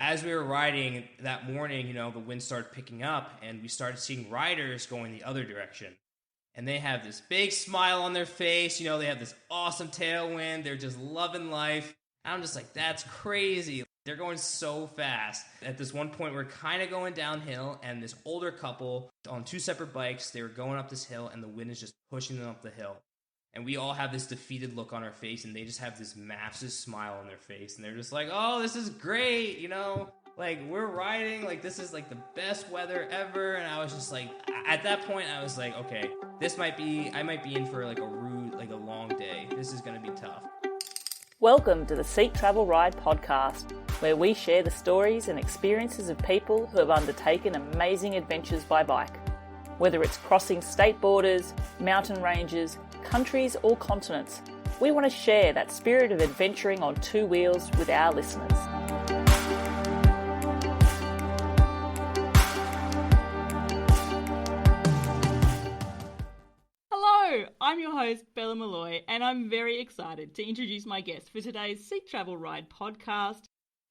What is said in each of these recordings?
As we were riding that morning, the wind started picking up and we started seeing riders going the other direction. And they have this big smile on their face. They have this awesome tailwind. They're just loving life. I'm just like, that's crazy. They're going so fast. At this one point, we're kind of going downhill, and this older couple on two separate bikes, they were going up this hill, and the wind is just pushing them up the hill. And we all have this defeated look on our face, and they just have this massive smile on their face. And they're just like, oh, this is great, Like, we're riding, like, this is, like, the best weather ever. And I was just like, at that point, I was like, okay, I might be in for, like, a long day. This is going to be tough. Welcome to the Seek Travel Ride podcast, where we share the stories and experiences of people who have undertaken amazing adventures by bike. Whether it's crossing state borders, mountain ranges, countries or continents, we want to share that spirit of adventuring on two wheels with our listeners. Hello, I'm your host Bella Malloy, and I'm very excited to introduce my guest for today's Seek Travel Ride podcast,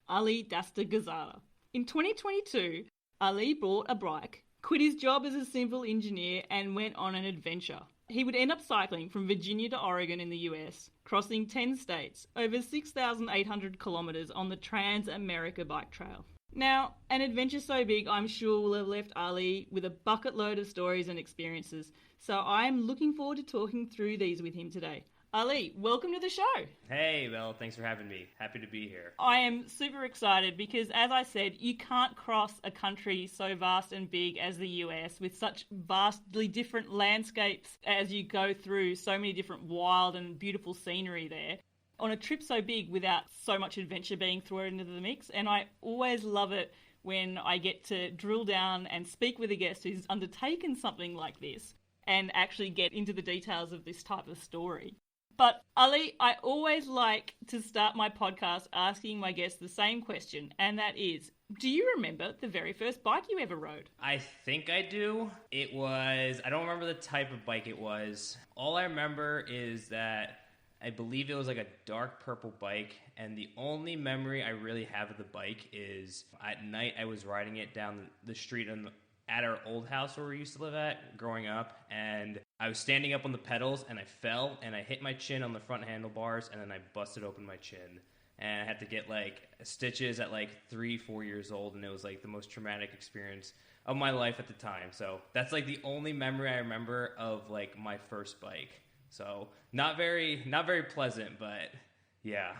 Ali Dastagirzada. In 2022, Ali bought a bike, quit his job as a civil engineer, and went on an adventure. He would end up cycling from Virginia to Oregon in the US, crossing 10 states, over 6,800 kilometers on the TransAmerica Bike Trail. Now, an adventure so big I'm sure will have left Ali with a bucket load of stories and experiences, so I'm looking forward to talking through these with him today. Ali, welcome to the show. Hey, Belle, thanks for having me. Happy to be here. I am super excited because, as I said, you can't cross a country so vast and big as the US with such vastly different landscapes as you go through so many different wild and beautiful scenery there on a trip so big without so much adventure being thrown into the mix. And I always love it when I get to drill down and speak with a guest who's undertaken something like this and actually get into the details of this type of story. But Ali, I always like to start my podcast asking my guests the same question, and that is, do you remember the very first bike you ever rode? I think I do. I don't remember the type of bike it was. All I remember is that I believe it was like a dark purple bike, and the only memory I really have of the bike is at night I was riding it down the street at our old house where we used to live at growing up, and I was standing up on the pedals and I fell and I hit my chin on the front handlebars and then I busted open my chin, and I had to get like stitches at like 3-4 years old, and it was like the most traumatic experience of my life at the time. So that's like the only memory I remember of like my first bike. So not very pleasant, but yeah.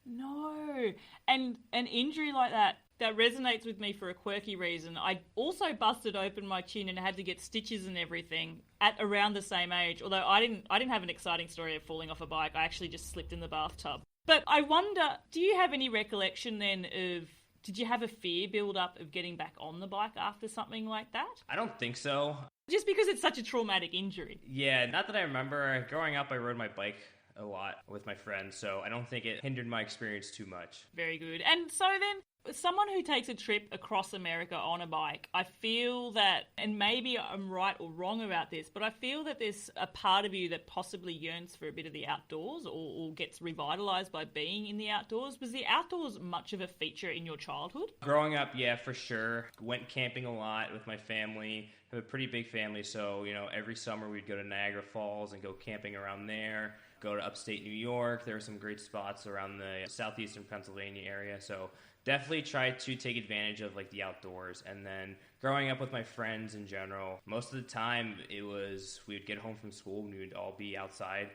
No. And an injury like that resonates with me for a quirky reason. I also busted open my chin and had to get stitches and everything at around the same age. Although I didn't have an exciting story of falling off a bike. I actually just slipped in the bathtub. But I wonder, do you have any recollection then of, did you have a fear build up of getting back on the bike after something like that? I don't think so. Just because it's such a traumatic injury. Yeah, not that I remember. Growing up, I rode my bike a lot with my friends, so I don't think it hindered my experience too much. Very good. And so then, someone who takes a trip across America on a bike, I feel that, and maybe I'm right or wrong about this, but I feel that there's a part of you that possibly yearns for a bit of the outdoors or gets revitalized by being in the outdoors. Was the outdoors much of a feature in your childhood? Growing up, yeah, for sure. Went camping a lot with my family. I have a pretty big family, so, every summer we'd go to Niagara Falls and go camping around there. Go to upstate New York. There are some great spots around the southeastern Pennsylvania area, so definitely try to take advantage of like the outdoors. And then growing up with my friends in general, most of the time we would get home from school and we would all be outside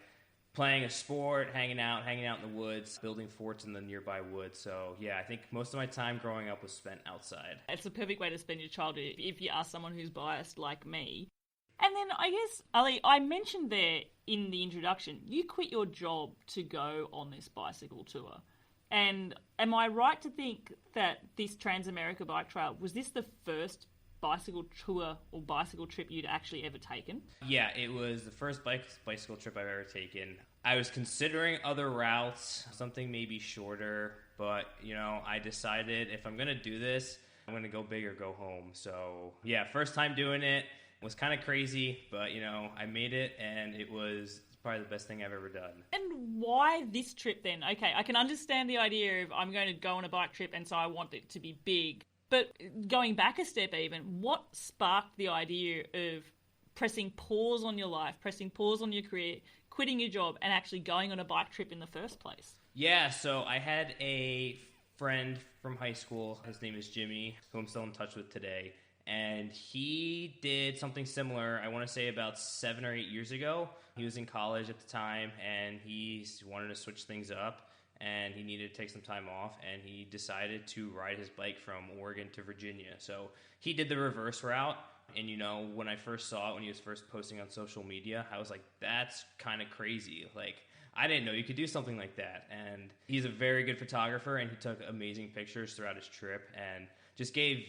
playing a sport, hanging out in the woods, building forts in the nearby woods. So yeah, I think most of my time growing up was spent outside. It's a perfect way to spend your childhood if you are someone who's biased like me. And then I guess, Ali, I mentioned there in the introduction, you quit your job to go on this bicycle tour. And am I right to think that this TransAmerica Bike Trail, was this the first bicycle tour or bicycle trip you'd actually ever taken? Yeah, it was the first bicycle trip I've ever taken. I was considering other routes, something maybe shorter, but, I decided if I'm going to do this, I'm going to go big or go home. So, yeah, first time doing it. Was kind of crazy, but I made it, and it was probably the best thing I've ever done. And why this trip then? Okay, I can understand the idea of I'm going to go on a bike trip and so I want it to be big. But going back a step even, what sparked the idea of pressing pause on your life, pressing pause on your career, quitting your job, and actually going on a bike trip in the first place? Yeah, so I had a friend from high school. His name is Jimmy, who I'm still in touch with today. And he did something similar, I want to say about 7 or 8 years ago. He was in college at the time, and he wanted to switch things up, and he needed to take some time off, and he decided to ride his bike from Oregon to Virginia. So he did the reverse route. And, you know, when I first saw it, when he was first posting on social media, I was like, that's kind of crazy. Like, I didn't know you could do something like that. And he's a very good photographer, and he took amazing pictures throughout his trip and just gave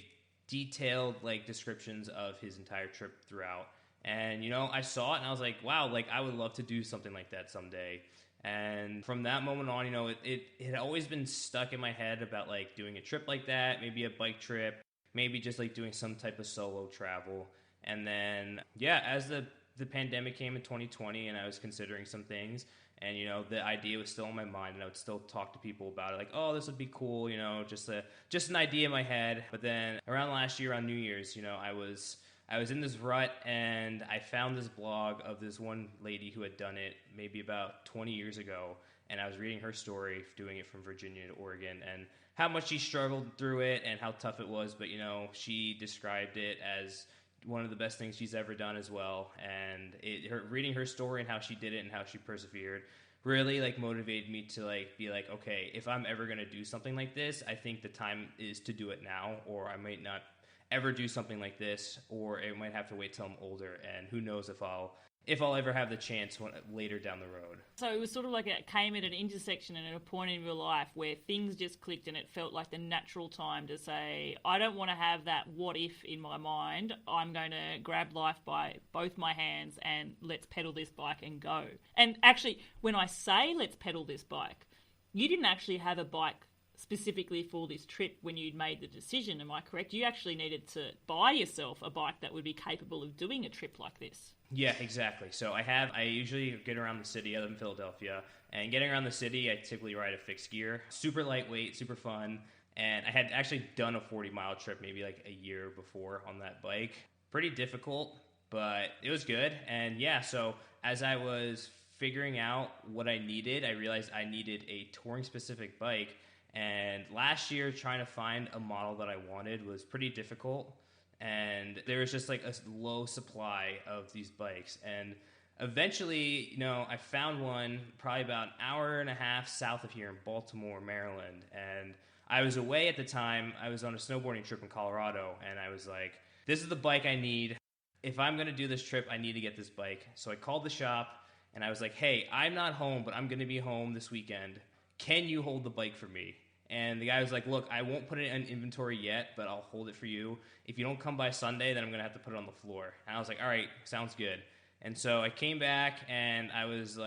detailed, like, descriptions of his entire trip throughout. And, you know, I saw it, and I was like, wow, like, I would love to do something like that someday. And from that moment on, you know, it had always been stuck in my head about, like, doing a trip like that, maybe a bike trip. Maybe just like doing some type of solo travel. And then, yeah, as the pandemic came in 2020 and I was considering some things, and, you know, the idea was still in my mind, and I would still talk to people about it, like, oh, this would be cool, you know, just an idea in my head. But then around last year on New Year's, you know, I was in this rut, and I found this blog of this one lady who had done it maybe about 20 years ago. And I was reading her story, doing it from Virginia to Oregon, and how much she struggled through it and how tough it was. But, you know, she described it as one of the best things she's ever done as well. And reading her story and how she did it and how she persevered really, like, motivated me to, like, be like, okay, if I'm ever going to do something like this, I think the time is to do it now, or I might not ever do something like this, or it might have to wait till I'm older, and who knows if I'll ever have the chance later down the road. So it was sort of like it came at an intersection and at a point in your life where things just clicked, and it felt like the natural time to say, I don't want to have that what if in my mind. I'm going to grab life by both my hands and let's pedal this bike and go. And actually, when I say let's pedal this bike, you didn't actually have a bike specifically for this trip when you'd made the decision, am I correct? You actually needed to buy yourself a bike that would be capable of doing a trip like this. Yeah, exactly. So I usually get around the city. I live in Philadelphia, and getting around the city, I typically ride a fixed gear. Super lightweight, super fun. And I had actually done a 40-mile trip maybe like a year before on that bike. Pretty difficult, but it was good. And yeah, so as I was figuring out what I needed, I realized I needed a touring-specific bike. And last year, trying to find a model that I wanted was pretty difficult. And there was just like a low supply of these bikes. And eventually, you know, I found one probably about an hour and a half south of here in Baltimore, Maryland. And I was away at the time. I was on a snowboarding trip in Colorado. And I was like, this is the bike I need. If I'm going to do this trip, I need to get this bike. So I called the shop, and I was like, hey, I'm not home, but I'm going to be home this weekend. Can you hold the bike for me? And the guy was like, look, I won't put it in inventory yet, but I'll hold it for you. If you don't come by Sunday, then I'm going to have to put it on the floor. And I was like, all right, sounds good. And so I came back, and I was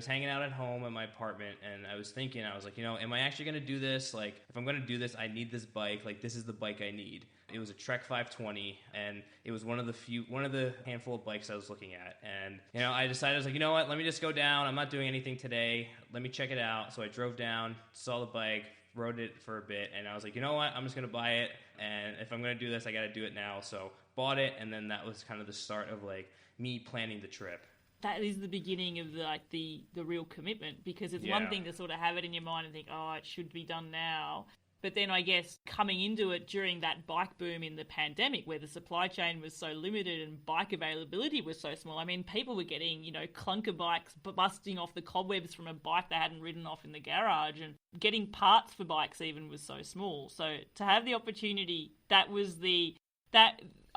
hanging out at home in my apartment, and I was thinking, I was like, you know, am I actually going to do this? Like, if I'm going to do this, I need this bike. Like, this is the bike I need. It was a Trek 520, and it was one of the handful of bikes I was looking at. And, you know, I decided, I was like, you know what, let me just go down. I'm not doing anything today. Let me check it out. So I drove down, saw the bike, rode it for a bit, and I was like, you know what, I'm just going to buy it, and if I'm going to do this, I got to do it now. So bought it, and then that was kind of the start of, like, me planning the trip. That is the beginning of the real commitment, because it's one thing to sort of have it in your mind and think, oh, it should be done now. But then I guess coming into it during that bike boom in the pandemic, where the supply chain was so limited and bike availability was so small. I mean, people were getting, you know, clunker bikes busting off the cobwebs from a bike they hadn't ridden off in the garage, and getting parts for bikes even was so small. So to have the opportunity, I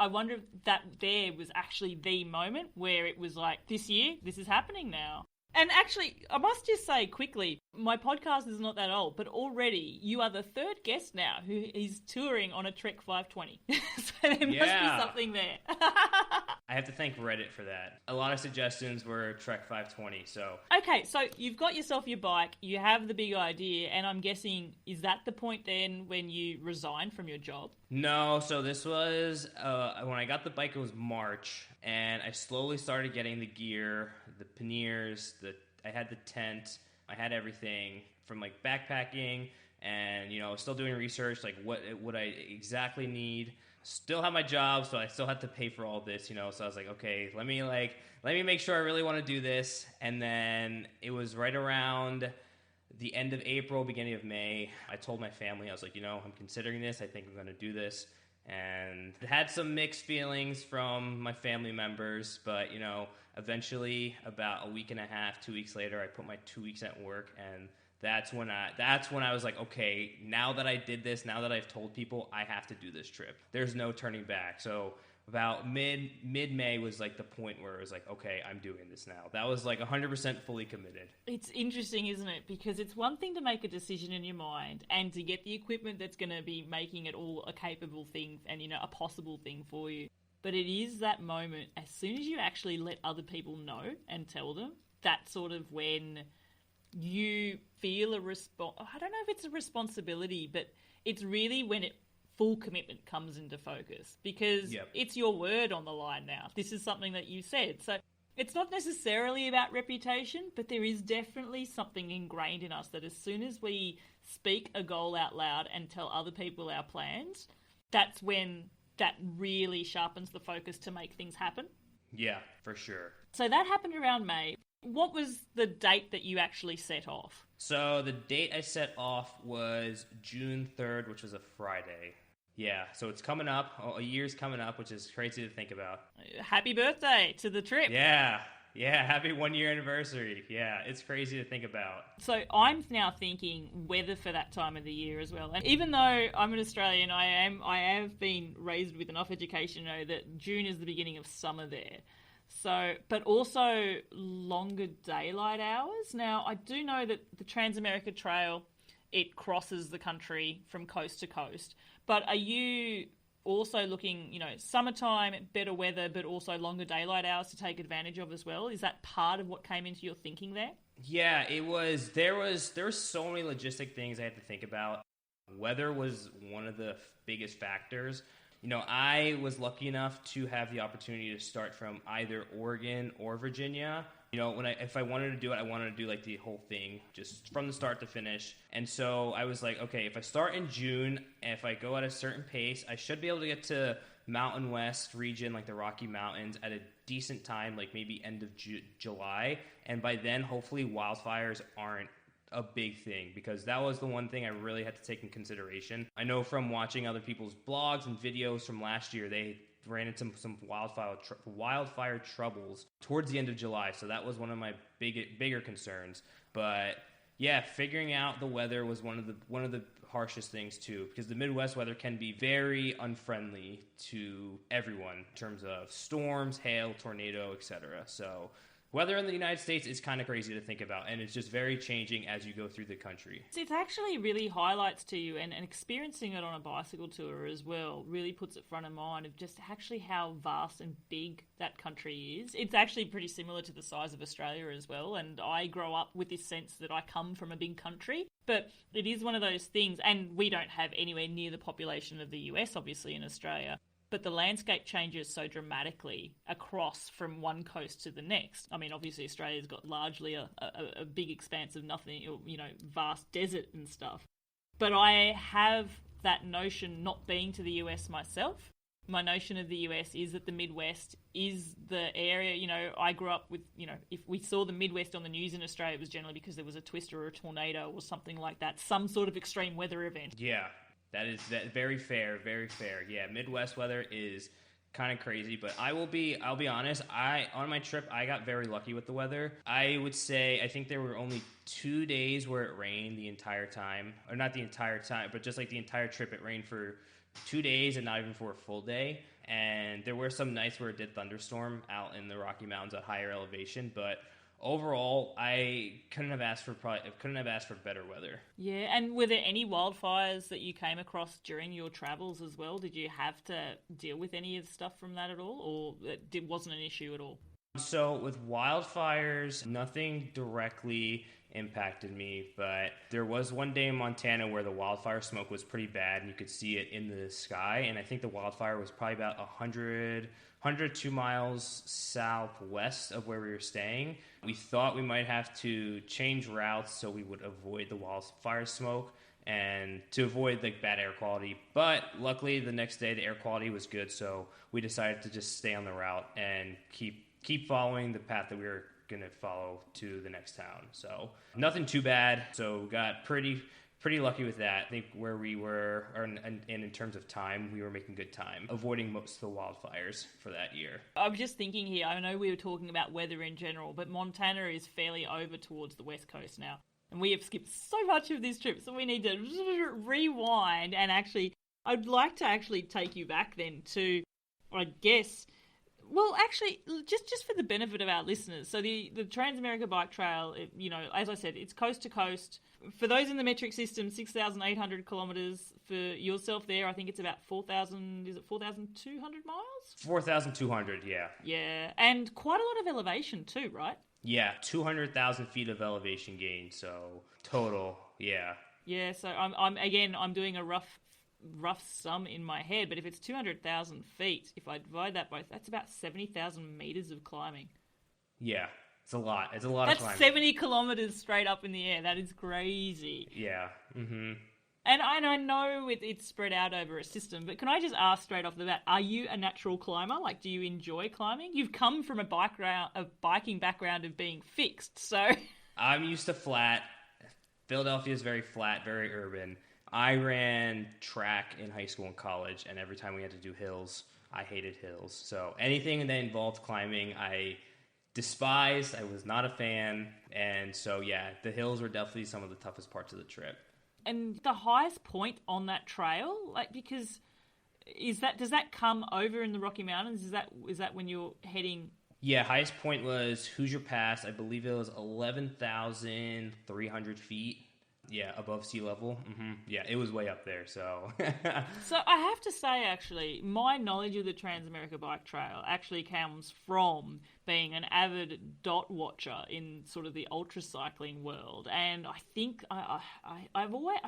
wonder if that there was actually the moment where it was like, this year, this is happening now. And actually, I must just say quickly, my podcast is not that old, but already you are the third guest now who is touring on a Trek 520. So there must be something there. I have to thank Reddit for that. A lot of suggestions were Trek 520, so... Okay, so you've got yourself your bike, you have the big idea, and I'm guessing, is that the point then when you resigned from your job? No, so this was, when I got the bike, it was March, and I slowly started getting the gear, the panniers, the the tent, I had everything from like backpacking, and I was still doing research, like what would I exactly need. Still have my job, so I still had to pay for all this, So I was like, okay, let me make sure I really want to do this. And then it was right around the end of April, beginning of May. I told my family, I was like, I'm considering this. I think I'm going to do this. And had some mixed feelings from my family members, but eventually, about a week and a half, 2 weeks later, I put my 2 weeks at work, and that's when I was like, okay, now that I did this, now that I've told people, I have to do this trip. There's no turning back. So about mid-May was like the point where it was like, okay, I'm doing this now. That was like 100% fully committed. It's interesting, isn't it? Because it's one thing to make a decision in your mind and to get the equipment that's going to be making it all a capable thing and, a possible thing for you. But it is that moment, as soon as you actually let other people know and tell them, that's sort of when you feel I don't know if it's a responsibility, but it's really when full commitment comes into focus, because It's your word on the line now. This is something that you said. So it's not necessarily about reputation, but there is definitely something ingrained in us that as soon as we speak a goal out loud and tell other people our plans, that's when that really sharpens the focus to make things happen. Yeah, for sure. So that happened around May. What was the date that you actually set off? So the date I set off was June 3rd, which was a Friday. Yeah, so it's coming up. A year's coming up, which is crazy to think about. Happy birthday to the trip. Yeah, happy 1 year anniversary. Yeah, it's crazy to think about. So I'm now thinking weather for that time of the year as well. And even though I'm an Australian, I have been raised with enough education to know that June is the beginning of summer there. So, but also longer daylight hours. Now, I do know that the TransAmerica Trail, it crosses the country from coast to coast. But are you also looking, summertime, better weather, but also longer daylight hours to take advantage of as well? Is that part of what came into your thinking there? Yeah, it was. There were so many logistic things I had to think about. Weather was one of the biggest factors. I was lucky enough to have the opportunity to start from either Oregon or Virginia. If I wanted to do it, I wanted to do like the whole thing, just from the start to finish. And so I was like, okay, if I start in June, and if I go at a certain pace, I should be able to get to Mountain West region, like the Rocky Mountains, at a decent time, like maybe end of July. And by then, hopefully wildfires aren't a big thing, because that was the one thing I really had to take in consideration. I know from watching other people's blogs and videos from last year, they ran into some wildfire troubles towards the end of July, so that was one of my bigger concerns. But yeah, figuring out the weather was one of the harshest things too, because the Midwest weather can be very unfriendly to everyone in terms of storms, hail, tornado, etc. So weather in the United States is kind of crazy to think about, and it's just very changing as you go through the country. It actually really highlights to you, and experiencing it on a bicycle tour as well really puts it front of mind of just actually how vast and big that country is. It's actually pretty similar to the size of Australia as well, and I grow up with this sense that I come from a big country, but it is one of those things, and we don't have anywhere near the population of the US, obviously, in Australia. But the landscape changes so dramatically across from one coast to the next. I mean, obviously Australia's got largely a big expanse of nothing, vast desert and stuff. But I have that notion, not being to the US myself. My notion of the US is that the Midwest is the area, I grew up with, if we saw the Midwest on the news in Australia, it was generally because there was a twist or a tornado or something like that, some sort of extreme weather event. Yeah. That very fair, very fair. Yeah, Midwest weather is kind of crazy, but I'll be honest, on my trip, I got very lucky with the weather. I would say, I think there were only 2 days where it rained the entire time, or not the entire time, but just like the entire trip, it rained for 2 days and not even for a full day. And there were some nights where it did thunderstorm out in the Rocky Mountains at higher elevation, but overall, I couldn't have asked for better weather. Yeah, and were there any wildfires that you came across during your travels as well? Did you have to deal with any of the stuff from that at all, or it wasn't an issue at all? So with wildfires, nothing directly impacted me. But there was one day in Montana where the wildfire smoke was pretty bad, and you could see it in the sky. And I think the wildfire was probably about 102 miles southwest of where we were staying. We thought we might have to change routes so we would avoid the wildfire smoke and to avoid like bad air quality. But luckily the next day the air quality was good, so we decided to just stay on the route and keep following the path that we were going to follow to the next town. So nothing too bad. So got pretty lucky with that. I think where we were, and in terms of time, we were making good time, avoiding most of the wildfires for that year. I'm just thinking here, I know we were talking about weather in general, but Montana is fairly over towards the west coast now. And we have skipped so much of this trip, so we need to rewind and actually, I'd like to actually take you back then to, I guess, well, actually, just for the benefit of our listeners. So the TransAmerica Bike Trail, as I said, it's coast to coast. For those in the metric system, 6,800 kilometers. For yourself there, I think it's about 4,200 miles? 4,200, yeah. Yeah, and quite a lot of elevation too, right? Yeah, 200,000 feet of elevation gain, so total, yeah. Yeah, so I'm doing a rough sum in my head, but if it's 200,000 feet, if I divide that by, that's about 70,000 meters of climbing. Yeah, it's a lot. It's a lot of climbing. That's 70 kilometers straight up in the air. That is crazy. Yeah. Mm-hmm. And I know it's spread out over a system, but can I just ask straight off the bat, are you a natural climber? Like, do you enjoy climbing? You've come from a biking background of being fixed, so... I'm used to flat. Philadelphia is very flat, very urban. I ran track in high school and college, and every time we had to do hills, I hated hills. So anything that involved climbing, I despised. I was not a fan. And so, yeah, the hills were definitely some of the toughest parts of the trip. And the highest point on that trail, like, because does that come over in the Rocky Mountains? Is that when you're heading? Yeah, highest point was Hoosier Pass. I believe it was 11,300 feet. Yeah, above sea level. Mm-hmm. Yeah, it was way up there, so... So I have to say, actually, my knowledge of the TransAmerica Bike Trail actually comes from being an avid dot watcher in sort of the ultra cycling world. And I think I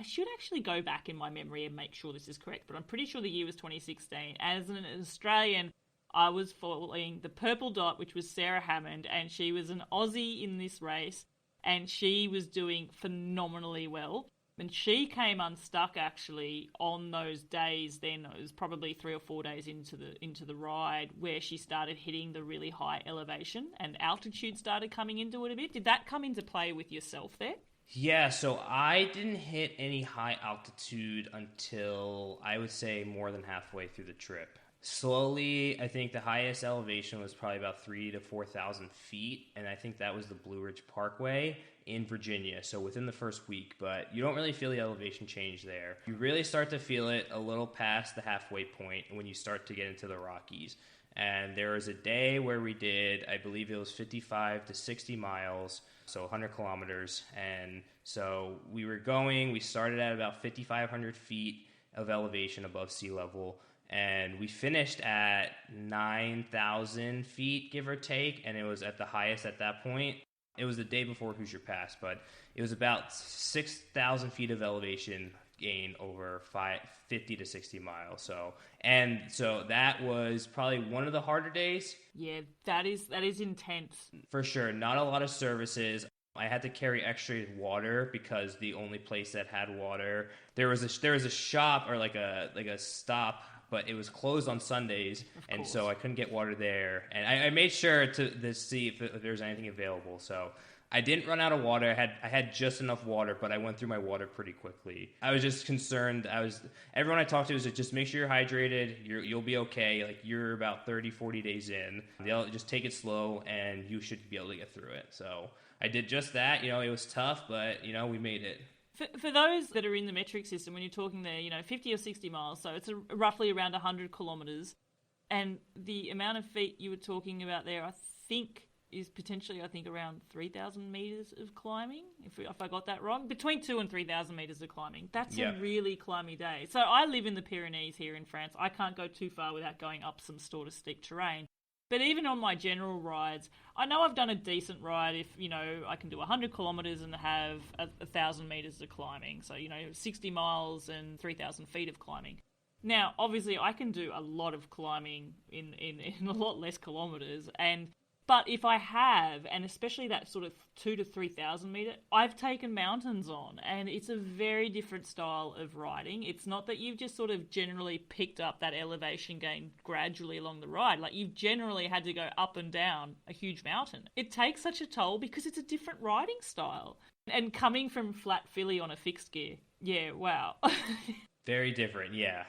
should actually go back in my memory and make sure this is correct, but I'm pretty sure the year was 2016. As an Australian, I was following the purple dot, which was Sarah Hammond, and she was an Aussie in this race. And she was doing phenomenally well. And she came unstuck actually on those days. Then it was probably 3 or 4 days into the ride where she started hitting the really high elevation and altitude started coming into it a bit. Did that come into play with yourself there? Yeah, so I didn't hit any high altitude until I would say more than halfway through the trip. Slowly, I think the highest elevation was probably about 3,000 to 4,000 feet, and I think that was the Blue Ridge Parkway in Virginia, so within the first week, but you don't really feel the elevation change there. You really start to feel it a little past the halfway point when you start to get into the Rockies, and there was a day where we did, I believe it was 55 to 60 miles, so 100 kilometers, and so we started at about 5,500 feet of elevation above sea level, and we finished at 9,000 feet, give or take, and it was at the highest at that point. It was the day before Hoosier Pass, but it was about 6,000 feet of elevation gain over 50 to 60 miles. So that was probably one of the harder days. Yeah, that is intense. For sure. Not a lot of services. I had to carry extra water because the only place that had water, there was a shop or like a stop, but it was closed on Sundays, and so I couldn't get water there. And I made sure to see if there was anything available. So I didn't run out of water. I had just enough water, but I went through my water pretty quickly. I was just concerned. Everyone I talked to was just make sure you're hydrated. You'll be okay. Like, you're about 30, 40 days in. They'll just take it slow, and you should be able to get through it. So I did just that. It was tough, but we made it. For those that are in the metric system, when you're talking there, 50 or 60 miles, so it's roughly around 100 kilometres. And the amount of feet you were talking about there, I think, is potentially, around 3,000 metres of climbing, if I got that wrong. Between 2,000 and 3,000 metres of climbing. That's a really climby day. So I live in the Pyrenees here in France. I can't go too far without going up some sort of steep terrain. But even on my general rides, I know I've done a decent ride if, I can do 100 kilometres and have 1,000 metres of climbing. So, 60 miles and 3,000 feet of climbing. Now, obviously, I can do a lot of climbing in a lot less kilometres, but if I have, and especially that sort of 2,000 to 3,000 metre, I've taken mountains on, and it's a very different style of riding. It's not that you've just sort of generally picked up that elevation gain gradually along the ride. Like, you've generally had to go up and down a huge mountain. It takes such a toll because it's a different riding style. And coming from flat Philly on a fixed gear, yeah, wow. Very different, yeah.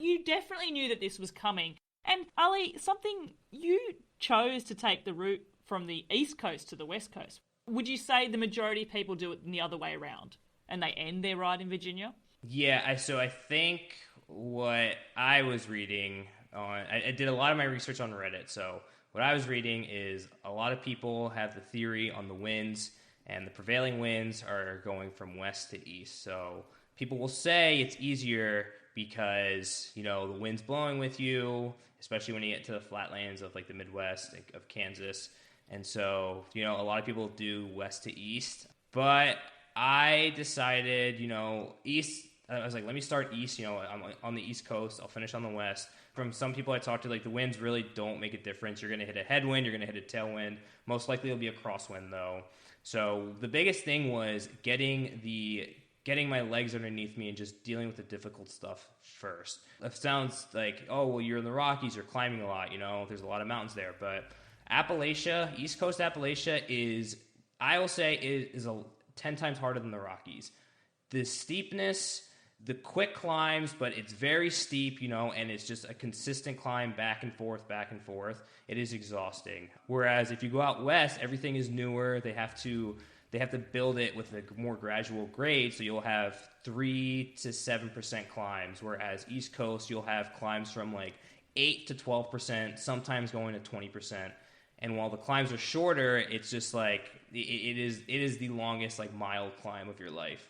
You definitely knew that this was coming. And Ali, something you chose to take the route from the East Coast to the West Coast. Would you say the majority of people do it in the other way around and they end their ride in Virginia? Yeah, so I think what I was reading on, I did a lot of my research on Reddit, so what I was reading is a lot of people have the theory on the winds, and the prevailing winds are going from west to east. So people will say it's easier because, the wind's blowing with you, especially when you get to the flatlands of like the Midwest, like of Kansas. And so, a lot of people do west to east. But I decided, east, I was like, let me start east. I'm on the East Coast. I'll finish on the west. From some people I talked to, like, the winds really don't make a difference. You're going to hit a headwind. You're going to hit a tailwind. Most likely it'll be a crosswind, though. So the biggest thing was getting my legs underneath me and just dealing with the difficult stuff first. It sounds like, oh, well, you're in the Rockies, you're climbing a lot, there's a lot of mountains there. But Appalachia, East Coast Appalachia I will say, is 10 times harder than the Rockies. The steepness, the quick climbs, but it's very steep, and it's just a consistent climb back and forth. It is exhausting. Whereas if you go out west, everything is newer. They have to build it with a more gradual grade, so you'll have 3 to 7% climbs, whereas East Coast, you'll have climbs from like 8 to 12%, sometimes going to 20%. And while the climbs are shorter, it's just like, it is the longest like mile climb of your life.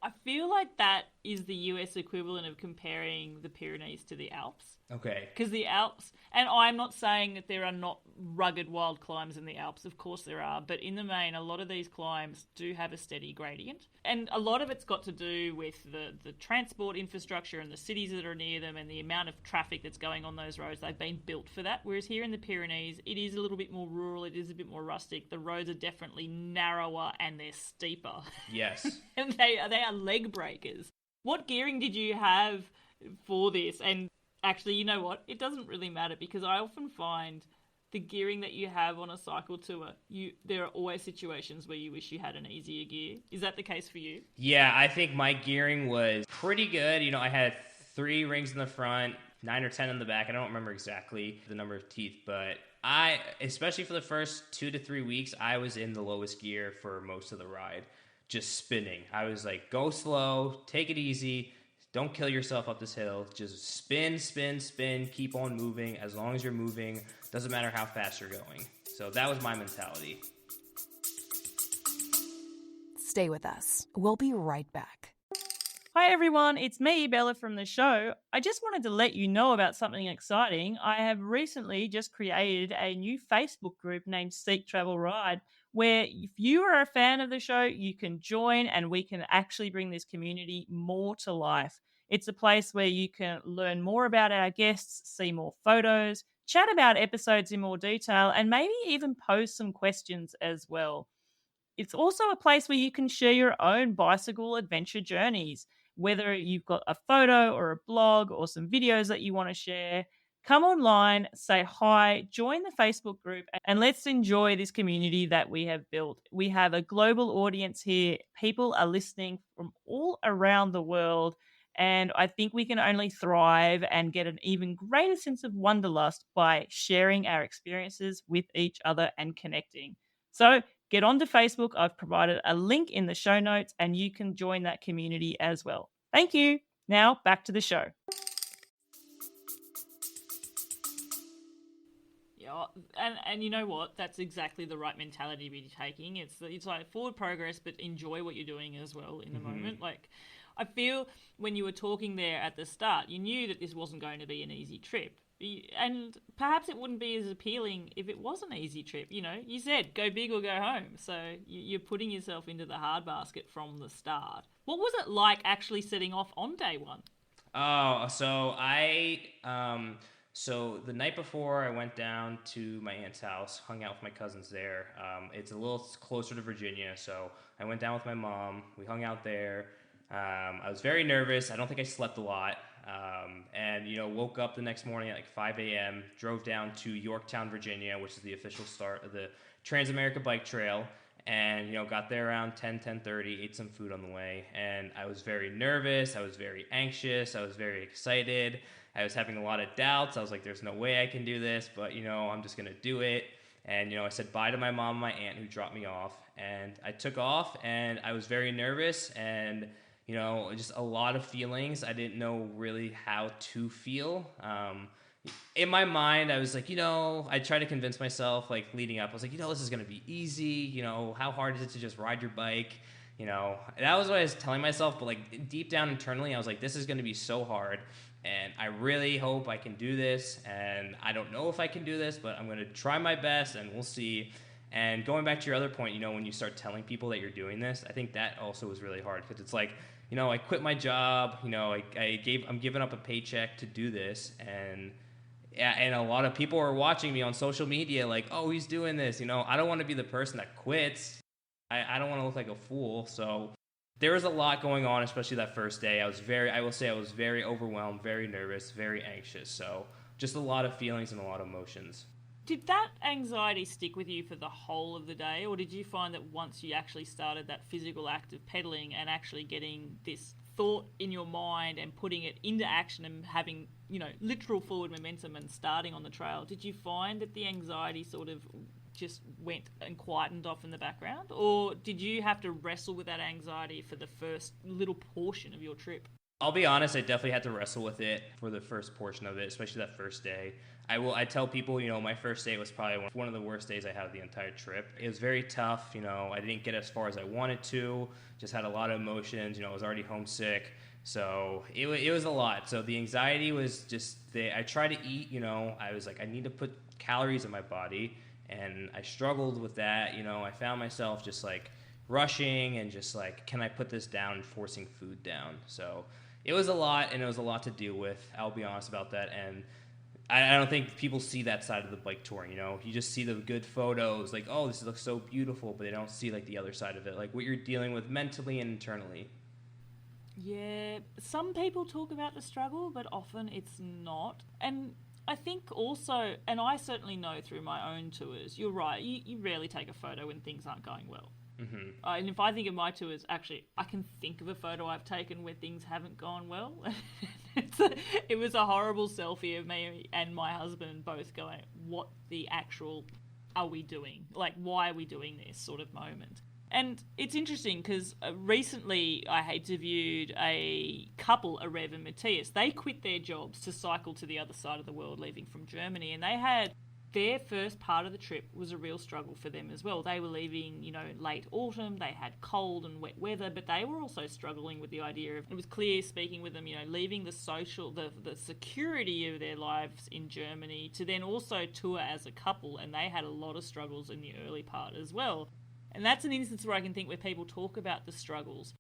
I feel like that is the US equivalent of comparing the Pyrenees to the Alps. Okay. Because the Alps, and I'm not saying that there are not rugged wild climbs in the Alps, of course there are, but in the main, a lot of these climbs do have a steady gradient. And a lot of it's got to do with the transport infrastructure and the cities that are near them and the amount of traffic that's going on those roads. They've been built for that. Whereas here in the Pyrenees, it is a little bit more rural, it is a bit more rustic. The roads are definitely narrower and they're steeper. Yes. And they are leg breakers. What gearing did you have for this? And actually, you know what? It doesn't really matter because I often find the gearing that you have on a cycle tour, there are always situations where you wish you had an easier gear. Is that the case for you? Yeah, I think my gearing was pretty good. I had 3 rings in the front, 9 or 10 in the back. I don't remember exactly the number of teeth, but especially for the first 2 to 3 weeks, I was in the lowest gear for most of the ride, just spinning. I was like, go slow, take it easy. Don't kill yourself up this hill. Just spin, spin, spin. Keep on moving. As long as you're moving, doesn't matter how fast you're going. So that was my mentality. Stay with us. We'll be right back. Hi everyone, it's me, Bella from the show. I just wanted to let you know about something exciting. I have recently just created a new Facebook group named Seek Travel Ride, where if you are a fan of the show, you can join and we can actually bring this community more to life. It's a place where you can learn more about our guests, see more photos, chat about episodes in more detail, and maybe even pose some questions as well. It's also a place where you can share your own bicycle adventure journeys, whether you've got a photo or a blog or some videos that you want to share. Come online, say hi, join the Facebook group, and let's enjoy this community that we have built. We have a global audience here. People are listening from all around the world, and I think we can only thrive and get an even greater sense of wanderlust by sharing our experiences with each other and connecting. So get onto Facebook. I've provided a link in the show notes, and you can join that community as well. Thank you. Now back to the show. Yeah, and you know what? That's exactly the right mentality to be taking. It's like forward progress, but enjoy what you're doing as well in the moment. Like, I feel when you were talking there at the start, you knew that this wasn't going to be an easy trip. And perhaps it wouldn't be as appealing if it was an easy trip. You know, you said go big or go home. So you're putting yourself into the hard basket from the start. What was it like actually setting off on day one? Oh, so the night before I went down to my aunt's house, hung out with my cousins there. It's a little closer to Virginia, so I went down with my mom. We hung out there. I was very nervous. I don't think I slept a lot. And, woke up the next morning at like 5 a.m., drove down to Yorktown, Virginia, which is the official start of the TransAmerica Bike Trail. And, got there around 10:30, ate some food on the way. And I was very nervous. I was very anxious. I was very excited. I was having a lot of doubts. I was like, there's no way I can do this, but, I'm just going to do it. And, I said bye to my mom and my aunt who dropped me off. And I took off, and I was very nervous and, just a lot of feelings. I didn't know really how to feel. In my mind, I was like, I tried to convince myself, like, leading up. I was like, this is going to be easy. How hard is it to just ride your bike? That was what I was telling myself. But, like, deep down internally, I was like, this is going to be so hard. And I really hope I can do this. And I don't know if I can do this, but I'm going to try my best, and we'll see. And going back to your other point, when you start telling people that you're doing this, I think that also was really hard. Because it's like, I quit my job. I'm giving up a paycheck to do this. And a lot of people are watching me on social media like, oh, he's doing this. I don't want to be the person that quits. I don't want to look like a fool. So there was a lot going on, especially that first day. I was very overwhelmed, very nervous, very anxious. So just a lot of feelings and a lot of emotions. Did that anxiety stick with you for the whole of the day, or did you find that once you actually started that physical act of pedaling and actually getting this thought in your mind and putting it into action and having, literal forward momentum and starting on the trail, did you find that the anxiety sort of just went and quietened off in the background, or did you have to wrestle with that anxiety for the first little portion of your trip? I'll be honest, I definitely had to wrestle with it for the first portion of it, especially that first day. I tell people, my first day was probably one of the worst days I had the entire trip. It was very tough, I didn't get as far as I wanted to, just had a lot of emotions, I was already homesick. So it was a lot. So the anxiety was just, I tried to eat, I was like, I need to put calories in my body, and I struggled with that. I found myself just like rushing and just like, can I put this down, and forcing food down. So it was a lot, and it was a lot to deal with. I'll be honest about that. And I don't think people see that side of the bike touring, You just see the good photos, like, oh, this looks so beautiful, but they don't see, like, the other side of it, like what you're dealing with mentally and internally. Yeah, some people talk about the struggle, but often it's not. And I think also, and I certainly know through my own tours, you're right, you rarely take a photo when things aren't going well. Mm-hmm. And if I think of my tours, actually, I can think of a photo I've taken where things haven't gone well. It was a horrible selfie of me and my husband both going, what the actual are we doing? Like, why are we doing this sort of moment? And it's interesting because recently I interviewed a couple, Arev and Matthias. They quit their jobs to cycle to the other side of the world, leaving from Germany, and they had their first part of the trip was a real struggle for them as well. They were leaving, late autumn, they had cold and wet weather, but they were also struggling with the idea of, it was clear speaking with them, leaving the security of their lives in Germany to then also tour as a couple, and they had a lot of struggles in the early part as well. And that's an instance where I can think where people talk about the struggles.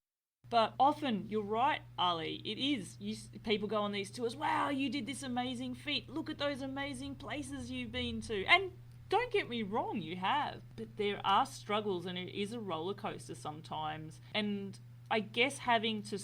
But often, you're right, Ali, it is. People go on these tours, wow, you did this amazing feat. Look at those amazing places you've been to. And don't get me wrong, you have. But there are struggles, and it is a roller coaster sometimes. And I guess having to,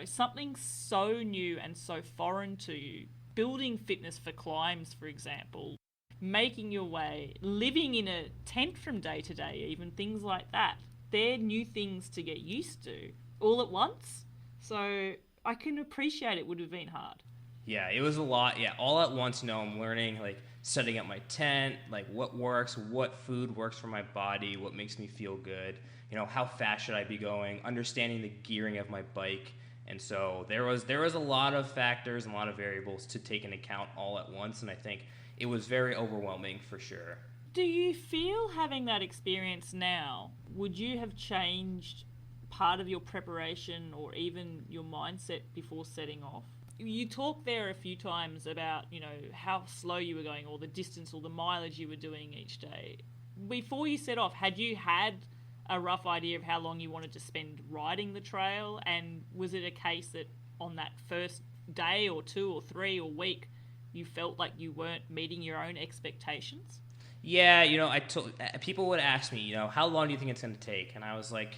something so new and so foreign to you, building fitness for climbs, for example, making your way, living in a tent from day to day, even things like that, they're new things to get used to all at once. So I can appreciate it would have been hard. Yeah, it was a lot. Yeah, all at once, I'm learning, like, setting up my tent, like, what works, what food works for my body, what makes me feel good, how fast should I be going, understanding the gearing of my bike. And so there was a lot of factors and a lot of variables to take into account all at once, and I think it was very overwhelming for sure. Do you feel, having that experience now, would you have changed part of your preparation or even your mindset before setting off? You talked there a few times about, how slow you were going or the distance or the mileage you were doing each day. Before you set off, had you had a rough idea of how long you wanted to spend riding the trail? And was it a case that on that first day or 2 or 3 or week, you felt like you weren't meeting your own expectations? Yeah, people would ask me, how long do you think it's going to take? And I was like,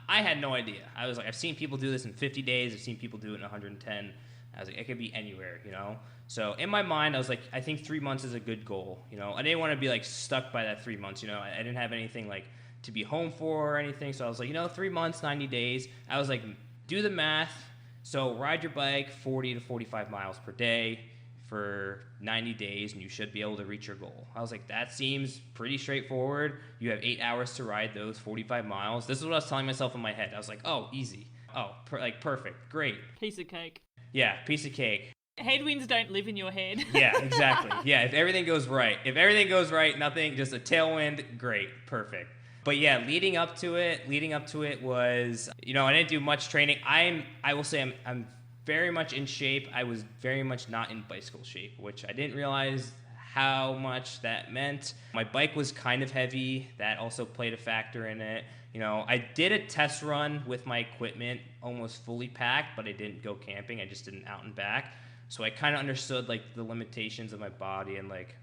I had no idea. I was like, I've seen people do this in 50 days. I've seen people do it in 110. I was like, it could be anywhere, So in my mind, I was like, I think 3 months is a good goal, I didn't want to be like stuck by that 3 months, I didn't have anything like to be home for or anything. So I was like, 3 months, 90 days. I was like, do the math. So ride your bike 40 to 45 miles per day for 90 days and you should be able to reach your goal. I was like, that seems pretty straightforward. You have 8 hours to ride those 45 miles. This is what I was telling myself in my head. I was like, oh, easy. Oh, perfect. Great. Piece of cake. Yeah, piece of cake. Headwinds don't live in your head. Yeah, exactly. Yeah, if everything goes right, nothing, just a tailwind, great, perfect. But yeah, leading up to it was, I didn't do much training. I will say I'm very much in shape. I was very much not in bicycle shape, which I didn't realize how much that meant. My bike was kind of heavy. That also played a factor in it. I did a test run with my equipment almost fully packed, but I didn't go camping. I just did an out and back. So I kind of understood like the limitations of my body and like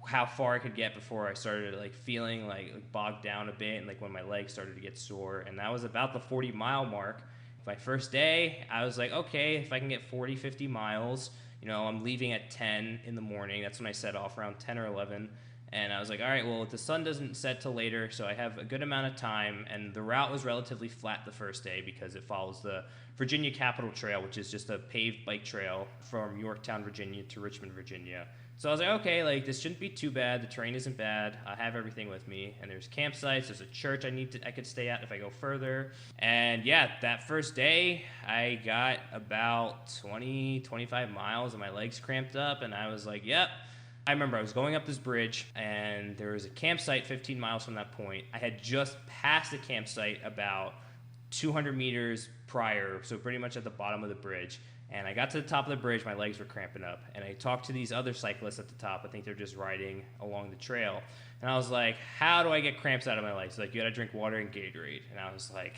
how far I could get before I started like feeling like bogged down a bit and like when my legs started to get sore. And that was about the 40-mile mark. My first day, I was like, okay, if I can get 40, 50 miles, I'm leaving at 10 in the morning. That's when I set off, around 10 or 11. And I was like, all right, well, the sun doesn't set till later, so I have a good amount of time. And the route was relatively flat the first day because it follows the Virginia Capitol Trail, which is just a paved bike trail from Yorktown, Virginia to Richmond, Virginia. So I was like, okay, like this shouldn't be too bad. The terrain isn't bad. I have everything with me. And there's campsites. There's a church I could stay at if I go further. And yeah, that first day, I got about 20, 25 miles and my legs cramped up. And I was like, yep. I remember I was going up this bridge and there was a campsite 15 miles from that point. I had just passed the campsite about 200 meters prior, so pretty much at the bottom of the bridge. And I got to the top of the bridge, my legs were cramping up. And I talked to these other cyclists at the top. I think they're just riding along the trail. And I was like, how do I get cramps out of my legs? Like, you got to drink water and Gatorade. And I was like,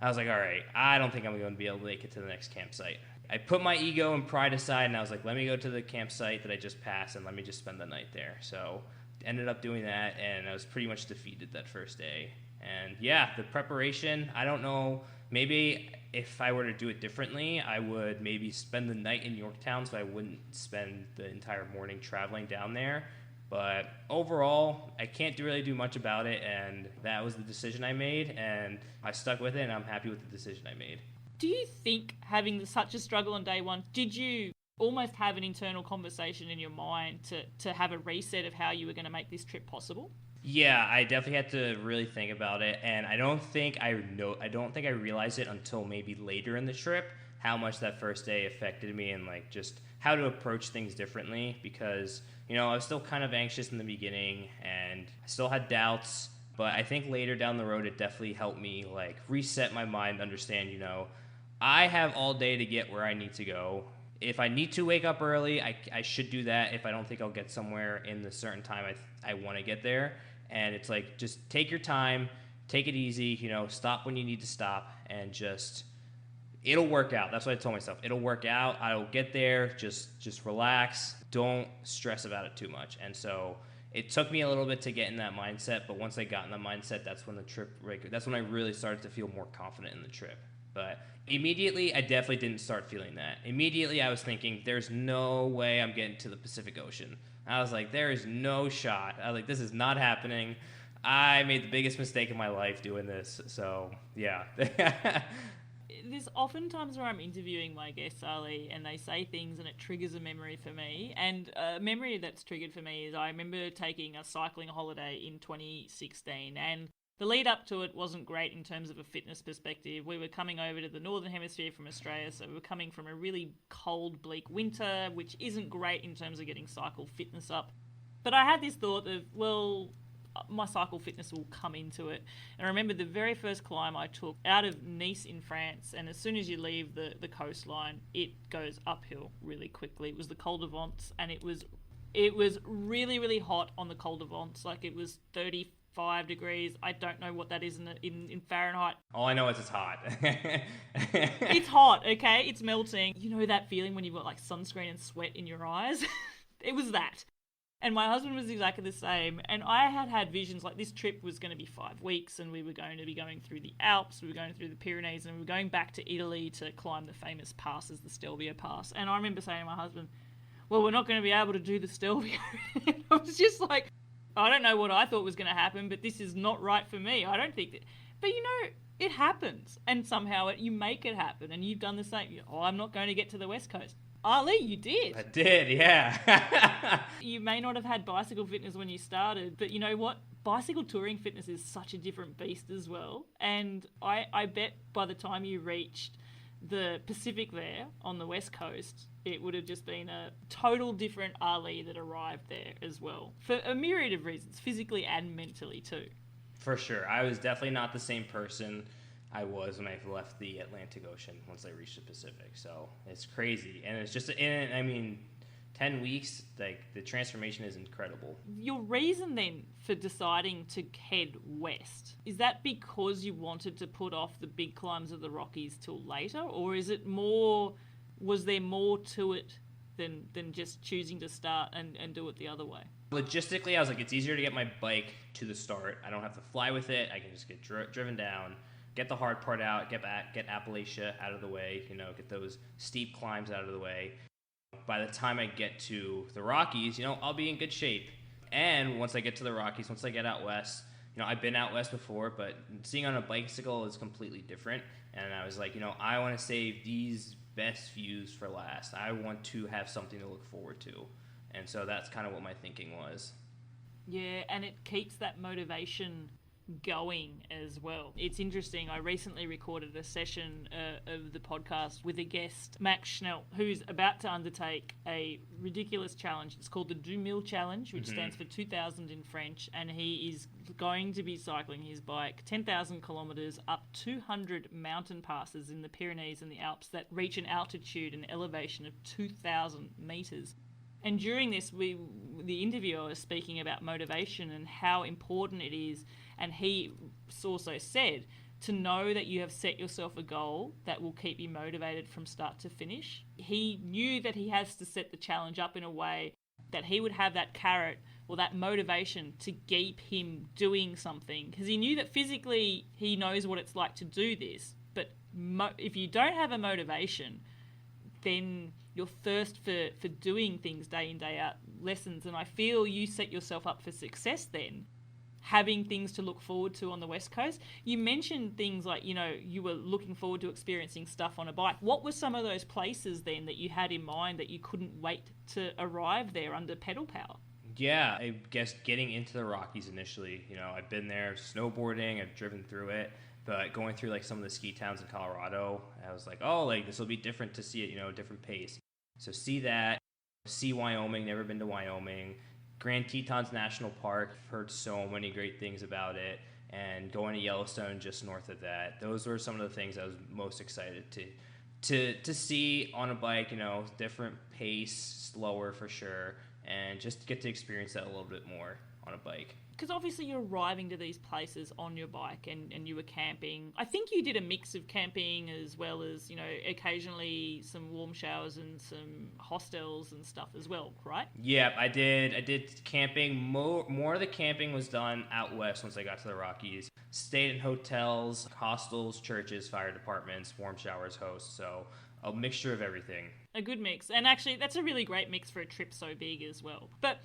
all right, I don't think I'm going to be able to make it to the next campsite. I put my ego and pride aside, and I was like, let me go to the campsite that I just passed, and let me just spend the night there. So ended up doing that, and I was pretty much defeated that first day. And yeah, the preparation, I don't know, maybe if I were to do it differently, I would maybe spend the night in Yorktown so I wouldn't spend the entire morning traveling down there. But overall, I can't really do much about it, and that was the decision I made, and I stuck with it, and I'm happy with the decision I made. Do you think having such a struggle on day one, did you almost have an internal conversation in your mind to have a reset of how you were going to make this trip possible? Yeah, I definitely had to really think about it, and I don't think I realized it until maybe later in the trip how much that first day affected me and like just how to approach things differently, because I was still kind of anxious in the beginning and I still had doubts, but I think later down the road it definitely helped me like reset my mind, understand I have all day to get where I need to go. If I need to wake up early, I should do that if I don't think I'll get somewhere in the certain time I want to get there. And it's like, just take your time, take it easy, stop when you need to stop, and it'll work out. That's what I told myself. It'll work out. I'll get there. Just relax. Don't stress about it too much. And so it took me a little bit to get in that mindset, but once I got in the mindset, that's when that's when I really started to feel more confident in the trip. But immediately, I definitely didn't start feeling that. Immediately, I was thinking, there's no way I'm getting to the Pacific Ocean. I was like, there is no shot. I was like, this is not happening. I made the biggest mistake of my life doing this. So, yeah. There's often times where I'm interviewing my guests, Ali, and they say things and it triggers a memory for me. And a memory that's triggered for me is I remember taking a cycling holiday in 2016, and the lead up to it wasn't great in terms of a fitness perspective. We were coming over to the Northern Hemisphere from Australia, so we were coming from a really cold, bleak winter, which isn't great in terms of getting cycle fitness up. But I had this thought of, well, my cycle fitness will come into it. And I remember the very first climb I took out of Nice in France, and as soon as you leave the coastline, it goes uphill really quickly. It was the Col de Vence, and it was really, really hot on the Col de Vence. Like, it was 35 degrees. I don't know what that is in Fahrenheit. All I know is it's hot. It's hot, okay? It's melting. You know that feeling when you've got like sunscreen and sweat in your eyes? It was that. And my husband was exactly the same. And I had visions like this trip was going to be 5 weeks, and we were going to be going through the Alps, we were going through the Pyrenees, and we were going back to Italy to climb the famous passes, the Stelvio Pass. And I remember saying to my husband, well, we're not going to be able to do the Stelvio. And I was just like, I don't know what I thought was going to happen, but this is not right for me. I don't think that. But you know, it happens. And somehow you make it happen. And you've done the same. Oh, I'm not going to get to the West Coast. Ali, you did. I did, yeah. You may not have had bicycle fitness when you started, but you know what? Bicycle touring fitness is such a different beast as well. And I bet by the time you reached the Pacific there on the West Coast, it would have just been a total different Ali that arrived there as well. For a myriad of reasons, physically and mentally too. For sure. I was definitely not the same person I was when I left the Atlantic Ocean once I reached the Pacific. So it's crazy. And it's just, 10 weeks, like, the transformation is incredible. Your reason then for deciding to head west, is that because you wanted to put off the big climbs of the Rockies till later? Or is it more, was there more to it than just choosing to start and do it the other way? Logistically, I was like, it's easier to get my bike to the start. I don't have to fly with it. I can just get driven down, get the hard part out, get Appalachia out of the way, get those steep climbs out of the way. By the time I get to the Rockies, I'll be in good shape. And once I get to the Rockies, once I get out west, I've been out west before, but seeing on a bicycle is completely different. And I was like, I want to save these best views for last. I want to have something to look forward to. And so that's kind of what my thinking was. Yeah, and it keeps that motivation going as well. It's interesting. I recently recorded a session of the podcast with a guest, Max Schnell, who's about to undertake a ridiculous challenge. It's called the 2000 Challenge, which stands for 2000 in French, and he is going to be cycling his bike 10,000 kilometers up 200 mountain passes in the Pyrenees and the Alps that reach an altitude and elevation of 2,000 meters. And during this, the interviewer was speaking about motivation and how important it is. And he also said to know that you have set yourself a goal that will keep you motivated from start to finish. He knew that he has to set the challenge up in a way that he would have that carrot or that motivation to keep him doing something. Because he knew that physically he knows what it's like to do this. But if you don't have a motivation, then your thirst for doing things day in, day out lessens. And I feel you set yourself up for success then, having things to look forward to on the West Coast. You mentioned things like, you were looking forward to experiencing stuff on a bike. What were some of those places then that you had in mind that you couldn't wait to arrive there under pedal power? Yeah, I guess getting into the Rockies initially, I've been there snowboarding, I've driven through it. But going through like some of the ski towns in Colorado, I was like, oh, like this will be different to see it, a different pace. So see that, see Wyoming, never been to Wyoming. Grand Tetons National Park, heard so many great things about it. And going to Yellowstone just north of that. Those were some of the things I was most excited to see on a bike, different pace, slower for sure. And just get to experience that a little bit more on a bike. Because obviously you're arriving to these places on your bike and you were camping. I think you did a mix of camping as well as, occasionally some warm showers and some hostels and stuff as well, right? Yeah, I did camping. More of the camping was done out west once I got to the Rockies. Stayed in hotels, hostels, churches, fire departments, warm showers, hosts. So a mixture of everything. A good mix. And actually, that's a really great mix for a trip so big as well. But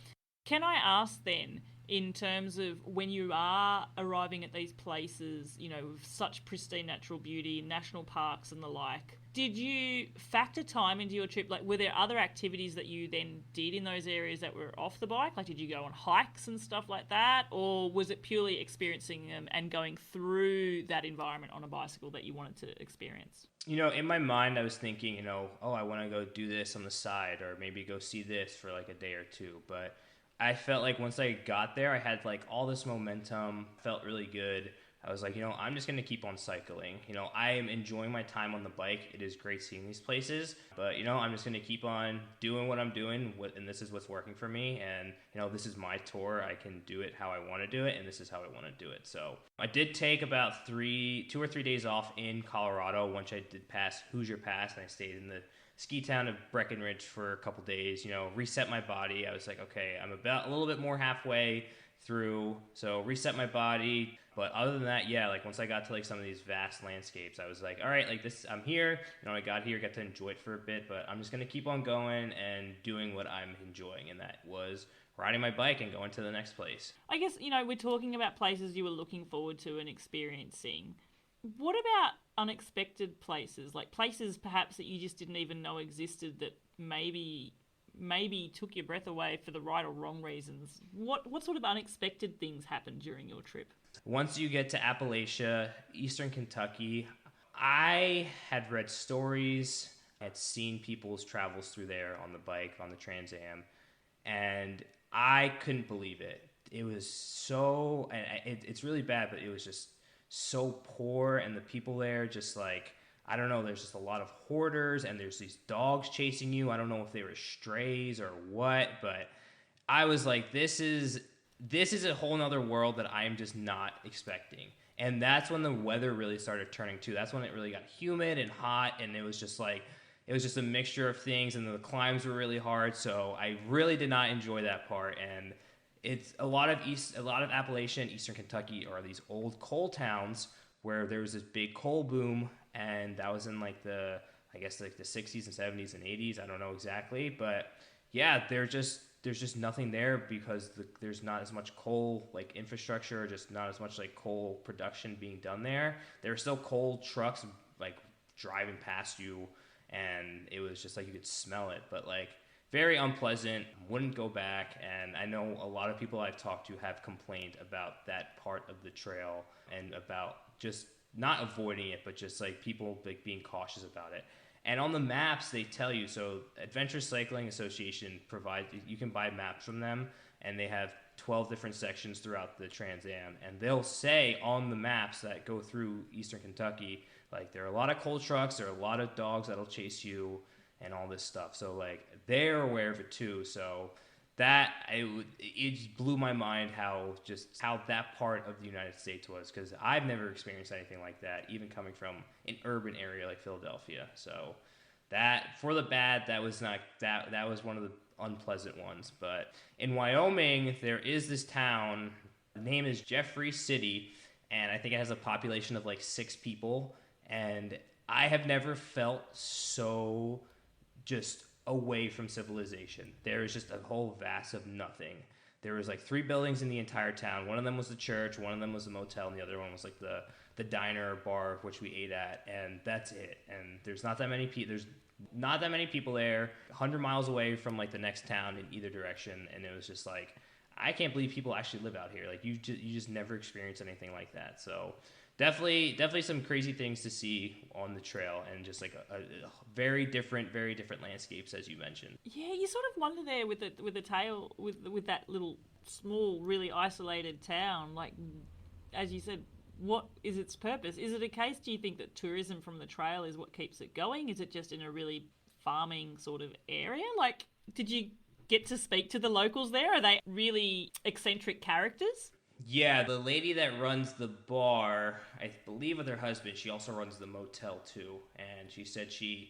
can I ask then, in terms of when you are arriving at these places, with such pristine natural beauty, national parks and the like, did you factor time into your trip? Like, were there other activities that you then did in those areas that were off the bike? Like, did you go on hikes and stuff like that? Or was it purely experiencing them and going through that environment on a bicycle that you wanted to experience? In my mind, I was thinking, I want to go do this on the side or maybe go see this for like a day or two. But I felt like once I got there, I had like all this momentum, felt really good. I was like, I'm just going to keep on cycling. I am enjoying my time on the bike. It is great seeing these places, but I'm just going to keep on doing what I'm doing, and this is what's working for me. And, this is my tour. I can do it how I want to do it, and this is how I want to do it. So I did take about 2 or 3 days off in Colorado once I did pass Hoosier Pass, and I stayed in the ski town of Breckenridge for a couple days, reset my body. I was like, okay, I'm about a little bit more halfway through, so reset my body. But other than that, yeah, like once I got to like some of these vast landscapes, I was like, all right, like this, I'm here, I got here, got to enjoy it for a bit, but I'm just going to keep on going and doing what I'm enjoying. And that was riding my bike and going to the next place. I guess, we're talking about places you were looking forward to and experiencing. What about unexpected places, like places perhaps that you just didn't even know existed that maybe took your breath away for the right or wrong reasons? What sort of unexpected things happened during your trip? Once you get to Appalachia, Eastern Kentucky, I had read stories, had seen people's travels through there on the bike, on the Trans Am, and I couldn't believe it. It was so, and it's really bad, but it was just so poor, and the people there just like, I don't know, there's just a lot of hoarders, and there's these dogs chasing you. I don't know if they were strays or what, but I was like, this is a whole nother world that I'm just not expecting. And that's when the weather really started turning too. That's when it really got humid and hot, and it was just a mixture of things, and the climbs were really hard, so I really did not enjoy that part. And it's a lot of Appalachia and Eastern Kentucky are these old coal towns where there was this big coal boom, and that was in like the 60s and 70s and 80s. I don't know exactly, but yeah, there's just nothing there because there's not as much coal like infrastructure, just not as much like coal production being done there. There were still coal trucks like driving past you, and it was just like you could smell it, but like very unpleasant. Wouldn't go back. And I know a lot of people I've talked to have complained about that part of the trail and about just not avoiding it, but just like people like being cautious about it. And on the maps, they tell you, so Adventure Cycling Association you can buy maps from them, and they have 12 different sections throughout the Trans Am, and they'll say on the maps that go through Eastern Kentucky, like there are a lot of coal trucks, there are a lot of dogs that'll chase you, and all this stuff. So like they're aware of it too. So it blew my mind how that part of the United States was, because I've never experienced anything like that, even coming from an urban area like Philadelphia. So that, for the bad, that was one of the unpleasant ones. But in Wyoming, there is this town. The name is Jeffrey City, and I think it has a population of like 6 people. And I have never felt so just away from civilization. There is just a whole vast of nothing. There was like 3 buildings in the entire town. One of them was the church, one of them was a motel, and the other one was like the diner or bar which we ate at, and that's it. And there's not that many people there, 100 miles away from like the next town in either direction. And it was just like, I can't believe people actually live out here. Like you just never experience anything like that. So definitely some crazy things to see on the trail, and just like a very different landscapes, as you mentioned. Yeah, you sort of wonder there with that little small, really isolated town. Like, as you said, what is its purpose? Is it a case, do you think, that tourism from the trail is what keeps it going? Is it just in a really farming sort of area? Like, did you get to speak to the locals there? Are they really eccentric characters? Yeah, the lady that runs the bar, I believe with her husband, she also runs the motel too. And she said she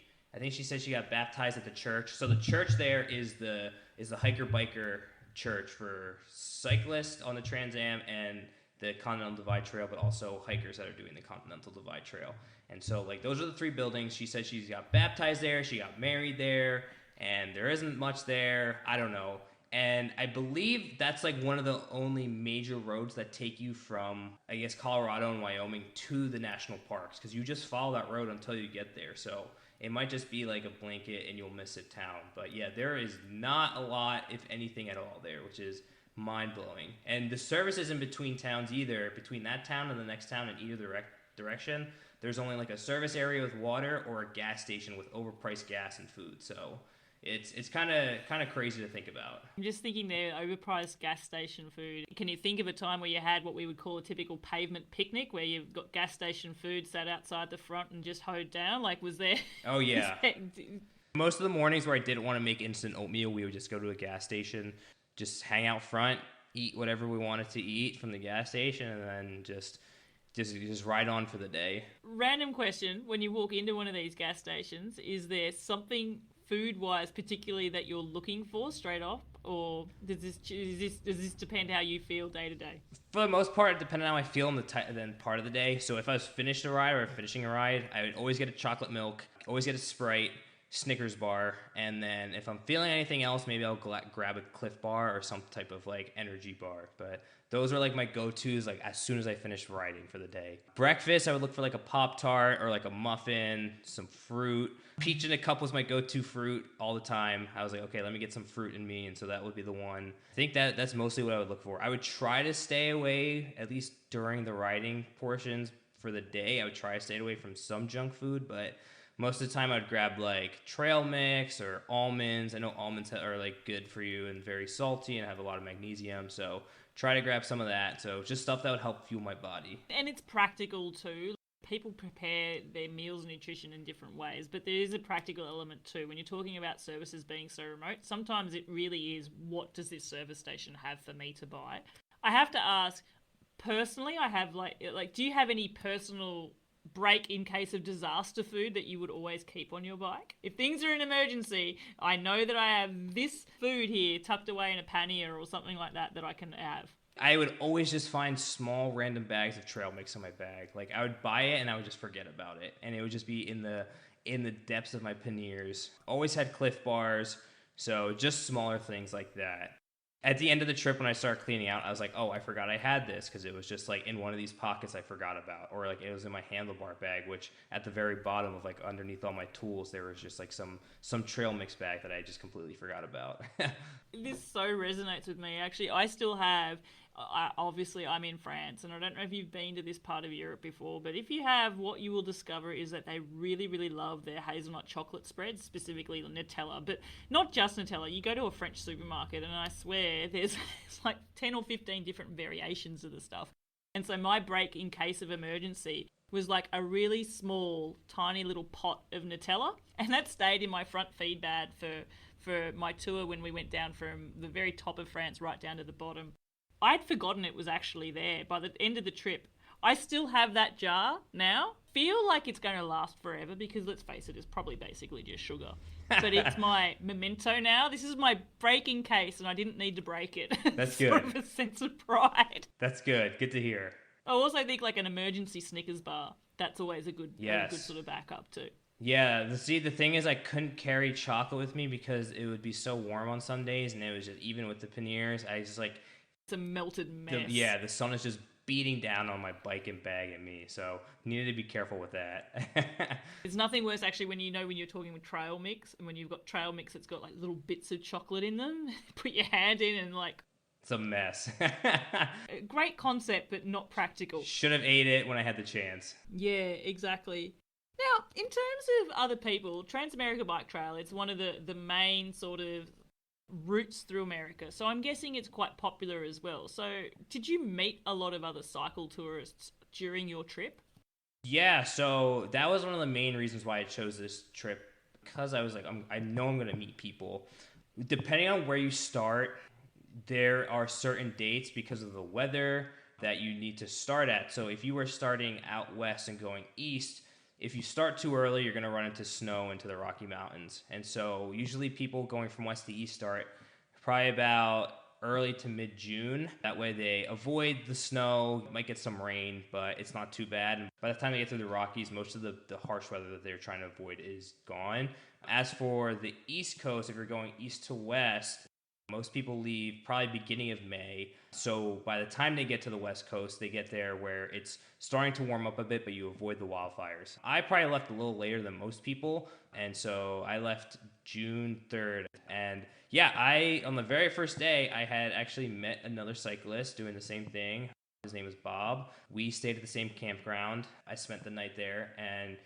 got baptized at the church. So the church there is the hiker biker church for cyclists on the Trans Am and the Continental Divide Trail, but also hikers that are doing the Continental Divide Trail. And so like those are the 3 buildings. She said she's got baptized there, she got married there, and there isn't much there. I don't know. And I believe that's like one of the only major roads that take you from, I guess, Colorado and Wyoming to the national parks, because you just follow that road until you get there. So it might just be like a blanket and you'll miss a town. But yeah, there is not a lot, if anything at all there, which is mind-blowing. And the services in between towns either, between that town and the next town in either direction, there's only like a service area with water or a gas station with overpriced gas and food. So It's kind of crazy to think about. I'm just thinking there, overpriced gas station food. Can you think of a time where you had what we would call a typical pavement picnic, where you've got gas station food sat outside the front and just hoed down? Like, was there... Oh, yeah. Most of the mornings where I didn't want to make instant oatmeal, we would just go to a gas station, just hang out front, eat whatever we wanted to eat from the gas station, and then just ride on for the day. Random question, when you walk into one of these gas stations, is there something food-wise particularly that you're looking for straight off, or does this depend how you feel day to day? For the most part, it depends on how I feel in the part of the day. So if I was finished a ride or finishing a ride, I would always get a chocolate milk, always get a Sprite, Snickers bar, and then if I'm feeling anything else, maybe I'll grab a Cliff Bar or some type of like energy bar. But those are like my go-tos, like as soon as I finish riding for the day. Breakfast, I would look for like a Pop-Tart or like a muffin, some fruit. Peach in a cup was my go-to fruit all the time. I was like, okay, let me get some fruit in me, and so that would be the one. I think that's mostly what I would look for. I would try to stay away, at least during the riding portions for the day. I would try to stay away from some junk food, but most of the time I'd grab like trail mix or almonds. I know almonds are like good for you and very salty and have a lot of magnesium, so try to grab some of that. So just stuff that would help fuel my body. And it's practical too. People prepare their meals and nutrition in different ways, but there is a practical element too. When you're talking about services being so remote, sometimes it really is, what does this service station have for me to buy? I have to ask, personally, I have like, do you have any personal break in case of disaster food that you would always keep on your bike? If things are an emergency, I know that I have this food here tucked away in a pannier or something like that I can have. I would always just find small random bags of trail mix in my bag. Like I would buy it and I would just forget about it, and it would just be in the depths of my panniers. Always had Cliff Bars, so just smaller things like that. At the end of the trip, when I started cleaning out, I was like, oh, I forgot I had this, because it was just like in one of these pockets I forgot about, or like it was in my handlebar bag, which at the very bottom of like underneath all my tools, there was just like some trail mix bag that I just completely forgot about. This so resonates with me. Actually, I still have... obviously, I'm in France, and I don't know if you've been to this part of Europe before, but if you have, what you will discover is that they really, really love their hazelnut chocolate spreads, specifically Nutella, but not just Nutella. You go to a French supermarket, and I swear there's like 10 or 15 different variations of the stuff. And so my break in case of emergency was like a really small, tiny little pot of Nutella, and that stayed in my front feed bag for my tour when we went down from the very top of France right down to the bottom. I'd forgotten it was actually there by the end of the trip. I still have that jar now. Feel like it's going to last forever because, let's face it, it's probably basically just sugar. But it's my memento now. This is my break-in case, and I didn't need to break it. That's good. Sort of a sense of pride. That's good. Good to hear. I also think like an emergency Snickers bar. That's always a good sort of backup too. Yeah, the thing is I couldn't carry chocolate with me because it would be so warm on some days, and it was just, even with the panniers, I just like... It's a melted mess. The sun is just beating down on my bike and bag at me, so needed to be careful with that. There's nothing worse actually when you're talking with trail mix, and when you've got trail mix that's got like little bits of chocolate in them, put your hand in and like... It's a mess. Great concept, but not practical. Should have ate it when I had the chance. Yeah, exactly. Now, in terms of other people, TransAmerica Bike Trail, it's one of the main sort of routes through America. So I'm guessing it's quite popular as well. So did you meet a lot of other cycle tourists during your trip? Yeah, so that was one of the main reasons why I chose this trip, because I was like, I know I'm going to meet people. Depending on where you start, there are certain dates because of the weather that you need to start at. So if you were starting out west and going east, if you start too early, you're going to run into snow into the Rocky Mountains. And so usually people going from west to east start probably about early to mid-June. That way they avoid the snow, might get some rain, but it's not too bad. And by the time they get through the Rockies, most of the harsh weather that they're trying to avoid is gone. As for the East Coast, if you're going east to west, most people leave probably beginning of May. So by the time they get to the West Coast, they get there where it's starting to warm up a bit, but you avoid the wildfires. I probably left a little later than most people, and so I left June 3rd. And yeah, on the very first day, I had actually met another cyclist doing the same thing. His name was Bob. We stayed at the same campground. I spent the night there, and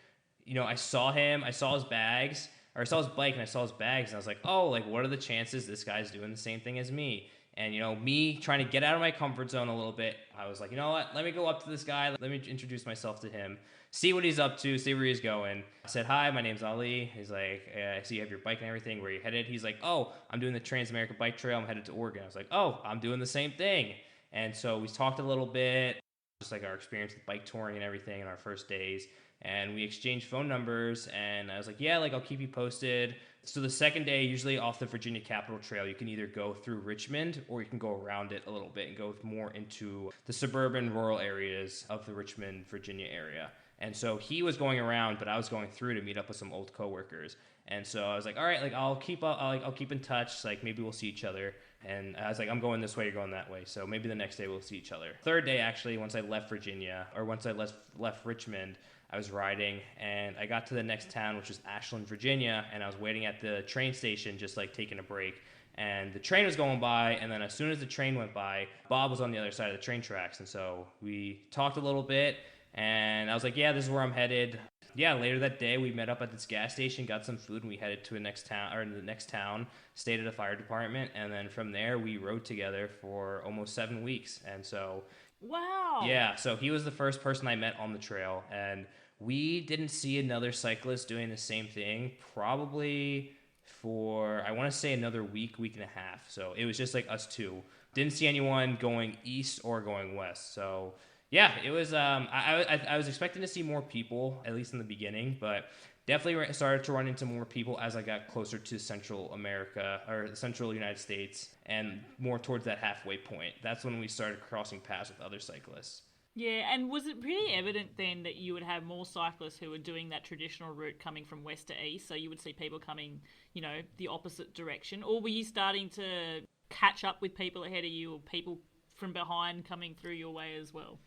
I saw him. I saw his bags. or I saw his bike and I saw his bags, and I was like, oh, like, what are the chances this guy's doing the same thing as me? And, me trying to get out of my comfort zone a little bit, I was like, you know what, let me go up to this guy, let me introduce myself to him, see what he's up to, see where he's going. I said, hi, my name's Ali. He's like, I see you have your bike and everything, where are you headed? He's like, oh, I'm doing the TransAmerica Bike Trail, I'm headed to Oregon. I was like, oh, I'm doing the same thing. And so we talked a little bit, just like our experience with bike touring and everything in our first days. And we exchanged phone numbers, and I was like, yeah, like, I'll keep you posted. So the second day, usually off the Virginia Capitol Trail, you can either go through Richmond or you can go around it a little bit and go more into the suburban rural areas of the Richmond, Virginia area. And so he was going around, but I was going through to meet up with some old coworkers. And so I was like, all right, like, I'll keep in touch. Like, maybe we'll see each other. And I was like, I'm going this way, you're going that way. So maybe the next day we'll see each other. Third day, actually, once I left Richmond, I was riding, and I got to the next town, which was Ashland, Virginia, and I was waiting at the train station, just like taking a break. And the train was going by, and then as soon as the train went by, Bob was on the other side of the train tracks. And so we talked a little bit, and I was like, yeah, this is where I'm headed. Yeah, later that day, we met up at this gas station, got some food, and we headed to the next town, stayed at a fire department, and then from there, we rode together for almost 7 weeks. And so, wow. Yeah, so he was the first person I met on the trail, and we didn't see another cyclist doing the same thing probably for, I want to say, another week and a half. So it was just like us two. Didn't see anyone going east or going west. So yeah, it was, I was expecting to see more people, at least in the beginning, but definitely started to run into more people as I got closer to Central America, or the Central United States, and more towards that halfway point. That's when we started crossing paths with other cyclists. Yeah, and was it pretty evident then that you would have more cyclists who were doing that traditional route coming from west to east? So you would see people coming, the opposite direction? Or were you starting to catch up with people ahead of you, or people from behind coming through your way as well?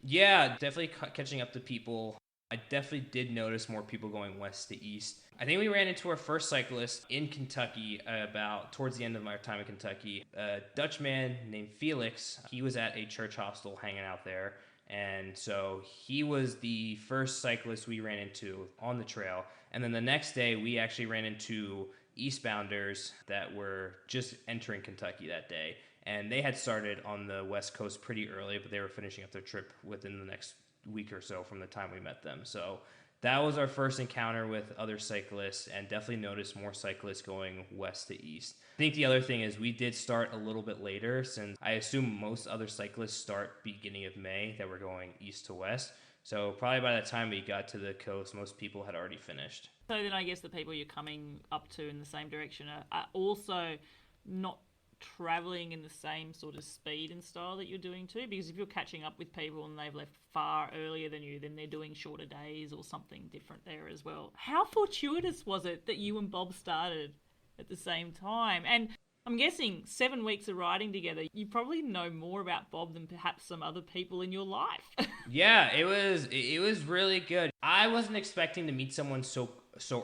Yeah, definitely catching up to people. I definitely did notice more people going west to east. I think we ran into our first cyclist in Kentucky about towards the end of our time in Kentucky. A Dutch man named Felix. He was at a church hostel hanging out there. And so he was the first cyclist we ran into on the trail. And then the next day, we actually ran into eastbounders that were just entering Kentucky that day. And they had started on the West Coast pretty early, but they were finishing up their trip within the next week or so from the time we met them. So that was our first encounter with other cyclists, and definitely noticed more cyclists going west to east. I think the other thing is we did start a little bit later, since I assume most other cyclists start beginning of May that were going east to west. So probably by the time we got to the coast, most people had already finished. So then I guess the people you're coming up to in the same direction are also not traveling in the same sort of speed and style that you're doing too, because if you're catching up with people and they've left far earlier than you, then they're doing shorter days or something different there as well. How fortuitous was it that you and Bob started at the same time? And I'm guessing 7 weeks of riding together, you probably know more about Bob than perhaps some other people in your life. Yeah, it was really good. I wasn't expecting to meet someone so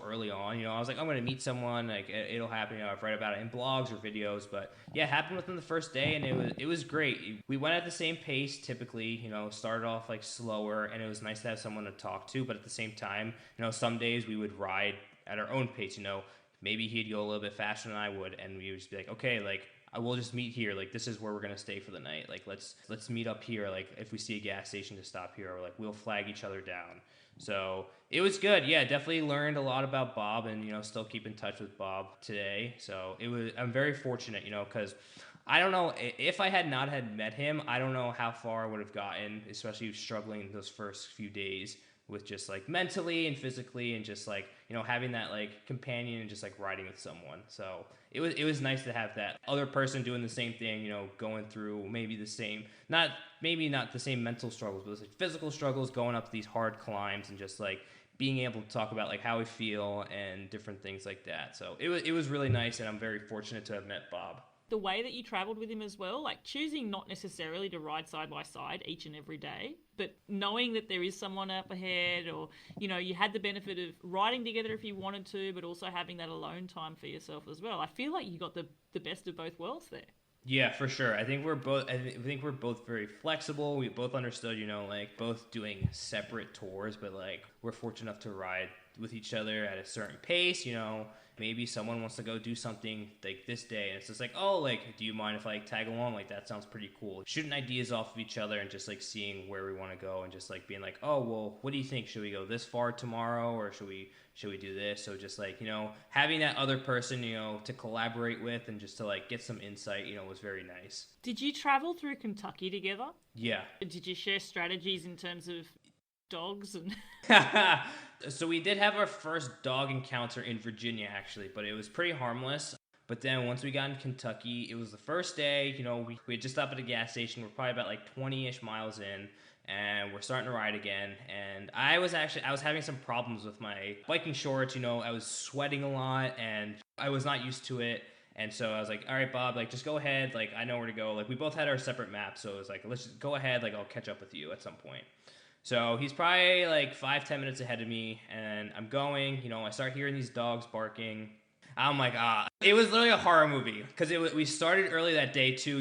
early on. I was like, I'm going to meet someone, like, it'll happen. I've read about it in blogs or videos, but yeah, it happened within the first day, and it was great. We went at the same pace typically, started off like slower, and it was nice to have someone to talk to, but at the same time, some days we would ride at our own pace. Maybe he'd go a little bit faster than I would, and we would just be like, okay, like, I will just meet here. Like, this is where we're going to stay for the night. Like, let's meet up here. Like, if we see a gas station to stop here, or like, we'll flag each other down. So it was good. Yeah, definitely learned a lot about Bob, and, still keep in touch with Bob today. So I'm very fortunate, because I don't know if I had not had met him, I don't know how far I would have gotten, especially struggling those first few days with just like mentally and physically, and just like, having that like companion and just like riding with someone. So it was nice to have that other person doing the same thing, going through maybe the same, not the same mental struggles, but like physical struggles, going up these hard climbs, and just like being able to talk about like how we feel and different things like that. So it was really nice, and I'm very fortunate to have met Bob. The way that you traveled with him as well, like choosing not necessarily to ride side by side each and every day, but knowing that there is someone up ahead, or, you had the benefit of riding together if you wanted to, but also having that alone time for yourself as well. I feel like you got the best of both worlds there. Yeah, for sure. I think we're both very flexible. We both understood, like both doing separate tours, but like we're fortunate enough to ride with each other at a certain pace, maybe someone wants to go do something like this day, and it's just like, oh, like, do you mind if I tag along? Like, that sounds pretty cool. Shooting ideas off of each other and just like seeing where we want to go, and just like being like, oh, well, what do you think? Should we go this far tomorrow, or should we do this? So just like, having that other person, to collaborate with and just to like get some insight, was very nice. Did you travel through Kentucky together? Yeah. Did you share strategies in terms of dogs and So we did have our first dog encounter in Virginia, actually, but it was pretty harmless. But then once we got in Kentucky, it was the first day, we had just stopped at a gas station. We're probably about like 20-ish miles in, and we're starting to ride again. And I was having some problems with my biking shorts. I was sweating a lot, and I was not used to it. And so I was like, all right, Bob, like, just go ahead. Like, I know where to go. Like, we both had our separate maps, so it was like, let's just go ahead. Like, I'll catch up with you at some point. So he's probably like 5-10 minutes ahead of me, and I'm going, I start hearing these dogs barking. I'm like, it was literally a horror movie, because we started early that day too.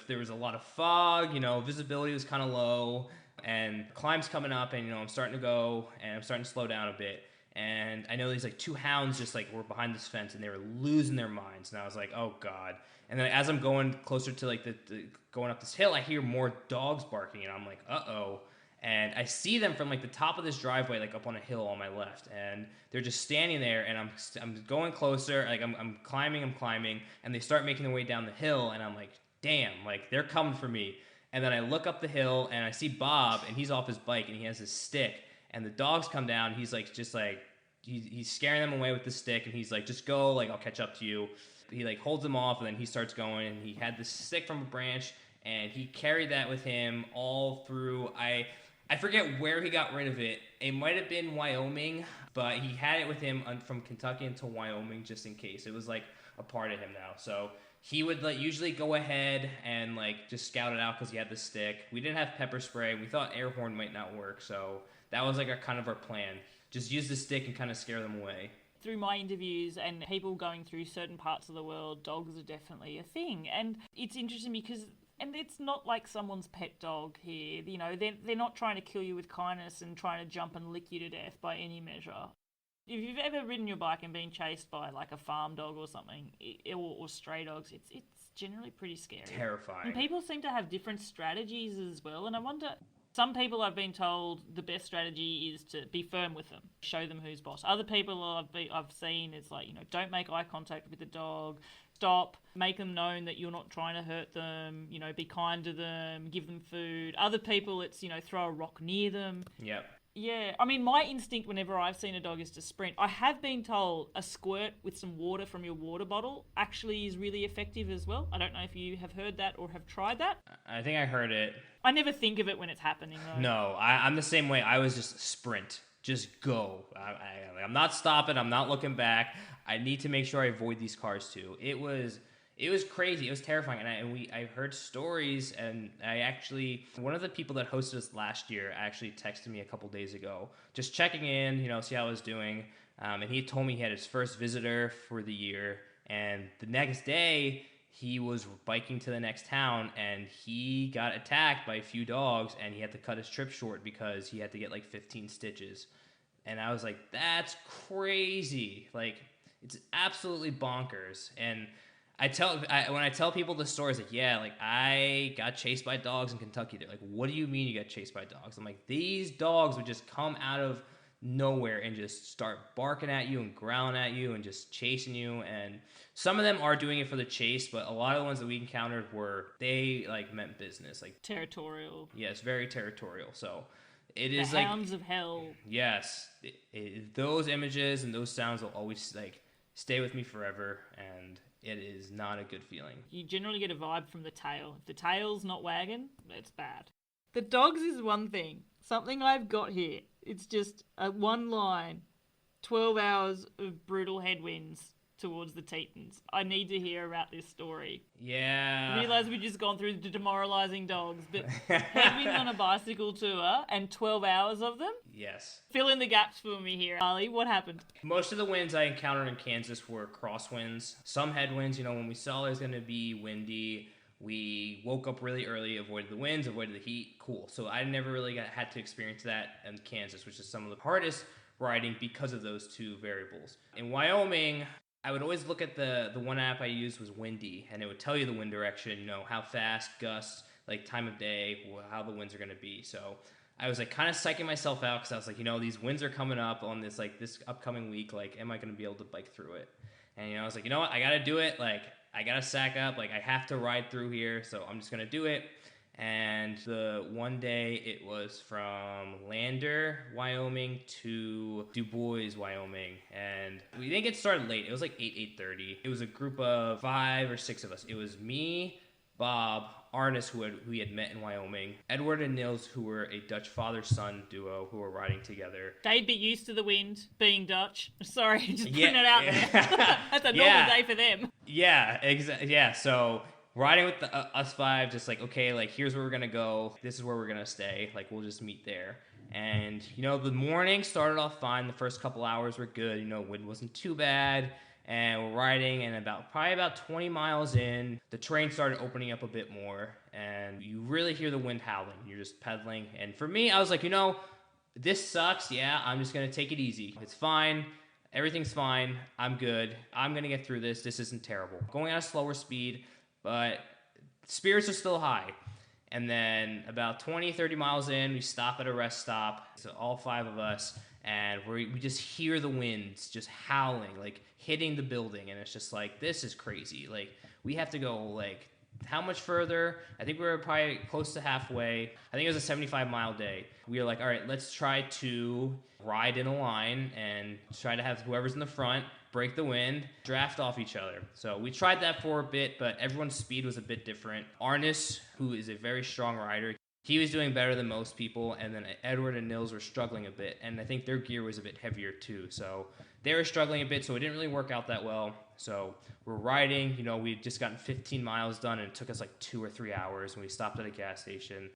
There was a lot of fog, visibility was kind of low, and climb's coming up, and I'm starting to go, and I'm starting to slow down a bit. And I know these like two hounds just like were behind this fence, and they were losing their minds. And I was like, oh God. And then as I'm going closer to like the going up this hill, I hear more dogs barking, and I'm like, uh-oh. And I see them from like the top of this driveway, like up on a hill on my left, and they're just standing there. And I'm going closer, like I'm climbing, and they start making their way down the hill, and I'm like, damn, like they're coming for me. And then I look up the hill, and I see Bob, and he's off his bike, and he has his stick, and the dogs come down. He's like, just like he's scaring them away with the stick, and he's like, just go, like I'll catch up to you. He like holds them off, and then he starts going, and he had this stick from a branch, and he carried that with him all through. I forget where he got rid of it. It might have been Wyoming, but he had it with him from Kentucky until Wyoming just in case. It was like a part of him now. So he would like usually go ahead and like just scout it out because he had the stick. We didn't have pepper spray. We thought air horn might not work, so that was like our plan. Just use the stick and kind of scare them away. Through my interviews and people going through certain parts of the world, dogs are definitely a thing. And it's interesting because and it's not like someone's pet dog here. They're not trying to kill you with kindness and trying to jump and lick you to death by any measure. If you've ever ridden your bike and been chased by like a farm dog or something, or stray dogs, it's generally pretty scary. Terrifying. And people seem to have different strategies as well. And I wonder, some people I've been told the best strategy is to be firm with them, show them who's boss. Other people I've seen, it's like, don't make eye contact with the dog. Stop, make them known that you're not trying to hurt them, be kind to them, give them food. Other people, it's, throw a rock near them. Yep. Yeah, I mean, my instinct whenever I've seen a dog is to sprint. I have been told a squirt with some water from your water bottle actually is really effective as well. I don't know if you have heard that or have tried that. I think I heard it. I never think of it when it's happening, though. No, I'm the same way. I was just sprint. Just go. I'm not stopping. I'm not looking back. I need to make sure I avoid these cars too. It was crazy. It was terrifying. And I heard stories, and one of the people that hosted us last year actually texted me a couple days ago, just checking in, see how I was doing. And he told me he had his first visitor for the year. And the next day, he was biking to the next town, and he got attacked by a few dogs, and he had to cut his trip short because he had to get like 15 stitches. And I was like, that's crazy. Like, it's absolutely bonkers. And when I tell people the stories, like, yeah, like I got chased by dogs in Kentucky. They're like, what do you mean you got chased by dogs? I'm like, these dogs would just come out of nowhere and just start barking at you and growling at you and just chasing you. And some of them are doing it for the chase, but a lot of the ones that we encountered they like meant business, like territorial. Yes, very territorial. So it the is like hounds of hell. Yes, those images and those sounds will always like stay with me forever, and it is not a good feeling. You generally get a vibe from the tail. If the tail's not wagging, it's bad. The dogs is one thing. Something I've got here. It's just one line. 12 hours of brutal headwinds towards the Tetons. I need to hear about this story. Yeah. I realise we've just gone through the demoralising dogs, but headwinds on a bicycle tour and 12 hours of them? Yes. Fill in the gaps for me here, Ali. What happened? Most of the winds I encountered in Kansas were crosswinds. Some headwinds, when we saw it was going to be windy, we woke up really early, avoided the winds, avoided the heat. Cool. So I never really had to experience that in Kansas, which is some of the hardest riding because of those two variables. In Wyoming, I would always look at the one app I used was Windy, and it would tell you the wind direction, how fast, gusts, like time of day, how the winds are going to be. So I was like kind of psyching myself out because I was like, these winds are coming up on this upcoming week. Like, am I going to be able to bike through it? And I was like, what? I got to do it. Like, I got to sack up. Like, I have to ride through here. So I'm just going to do it. And the one day it was from Lander, Wyoming to Du Bois, Wyoming. And we didn't get started late. It was like 8:30. It was a group of 5 or 6 of us. It was me, Bob, Arnis, who we had met in Wyoming, Edward and Nils, who were a Dutch father-son duo who were riding together. They'd be used to the wind, being Dutch. Sorry, just putting it out there. That's a normal day for them. Yeah, exactly. Yeah, so riding with us 5, just like, okay, like, here's where we're going to go. This is where we're going to stay. Like, we'll just meet there. And, the morning started off fine. The first couple hours were good. Wind wasn't too bad. And we're riding, and probably about 20 miles in, the terrain started opening up a bit more, and you really hear the wind howling. You're just pedaling. And for me, I was like, this sucks. Yeah, I'm just going to take it easy. It's fine. Everything's fine. I'm good. I'm going to get through this. This isn't terrible. Going at a slower speed, but spirits are still high. And then about 20, 30 miles in, we stop at a rest stop. So all 5 of us, and we just hear the winds just howling, like hitting the building. And it's just like, this is crazy. Like, we have to go, like, how much further? I think we were probably close to halfway. I think it was a 75-mile day. We were like, all right, let's try to ride in a line and try to have whoever's in the front break the wind, draft off each other. So we tried that for a bit, but everyone's speed was a bit different. Arnis, who is a very strong rider, he was doing better than most people, and then Edward and Nils were struggling a bit, and I think their gear was a bit heavier too. So they were struggling a bit, so it didn't really work out that well. So we're riding, we'd just gotten 15 miles done, and it took us like 2 or 3 hours, and we stopped at a gas station.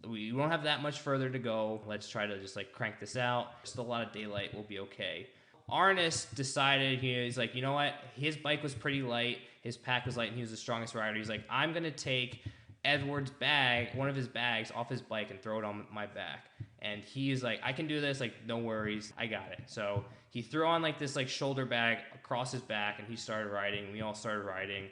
We won't have that much further to go. Let's try to just like crank this out. Still a lot of daylight. We'll be okay. Arnis decided, he's like, you know what? His bike was pretty light. His pack was light, and he was the strongest rider. He's like, I'm going to take Edward's bag, one of his bags, off his bike and throw it on my back. And he's like, I can do this. Like, no worries. I got it. So he threw on like this like shoulder bag across his back, and he started riding. We all started riding.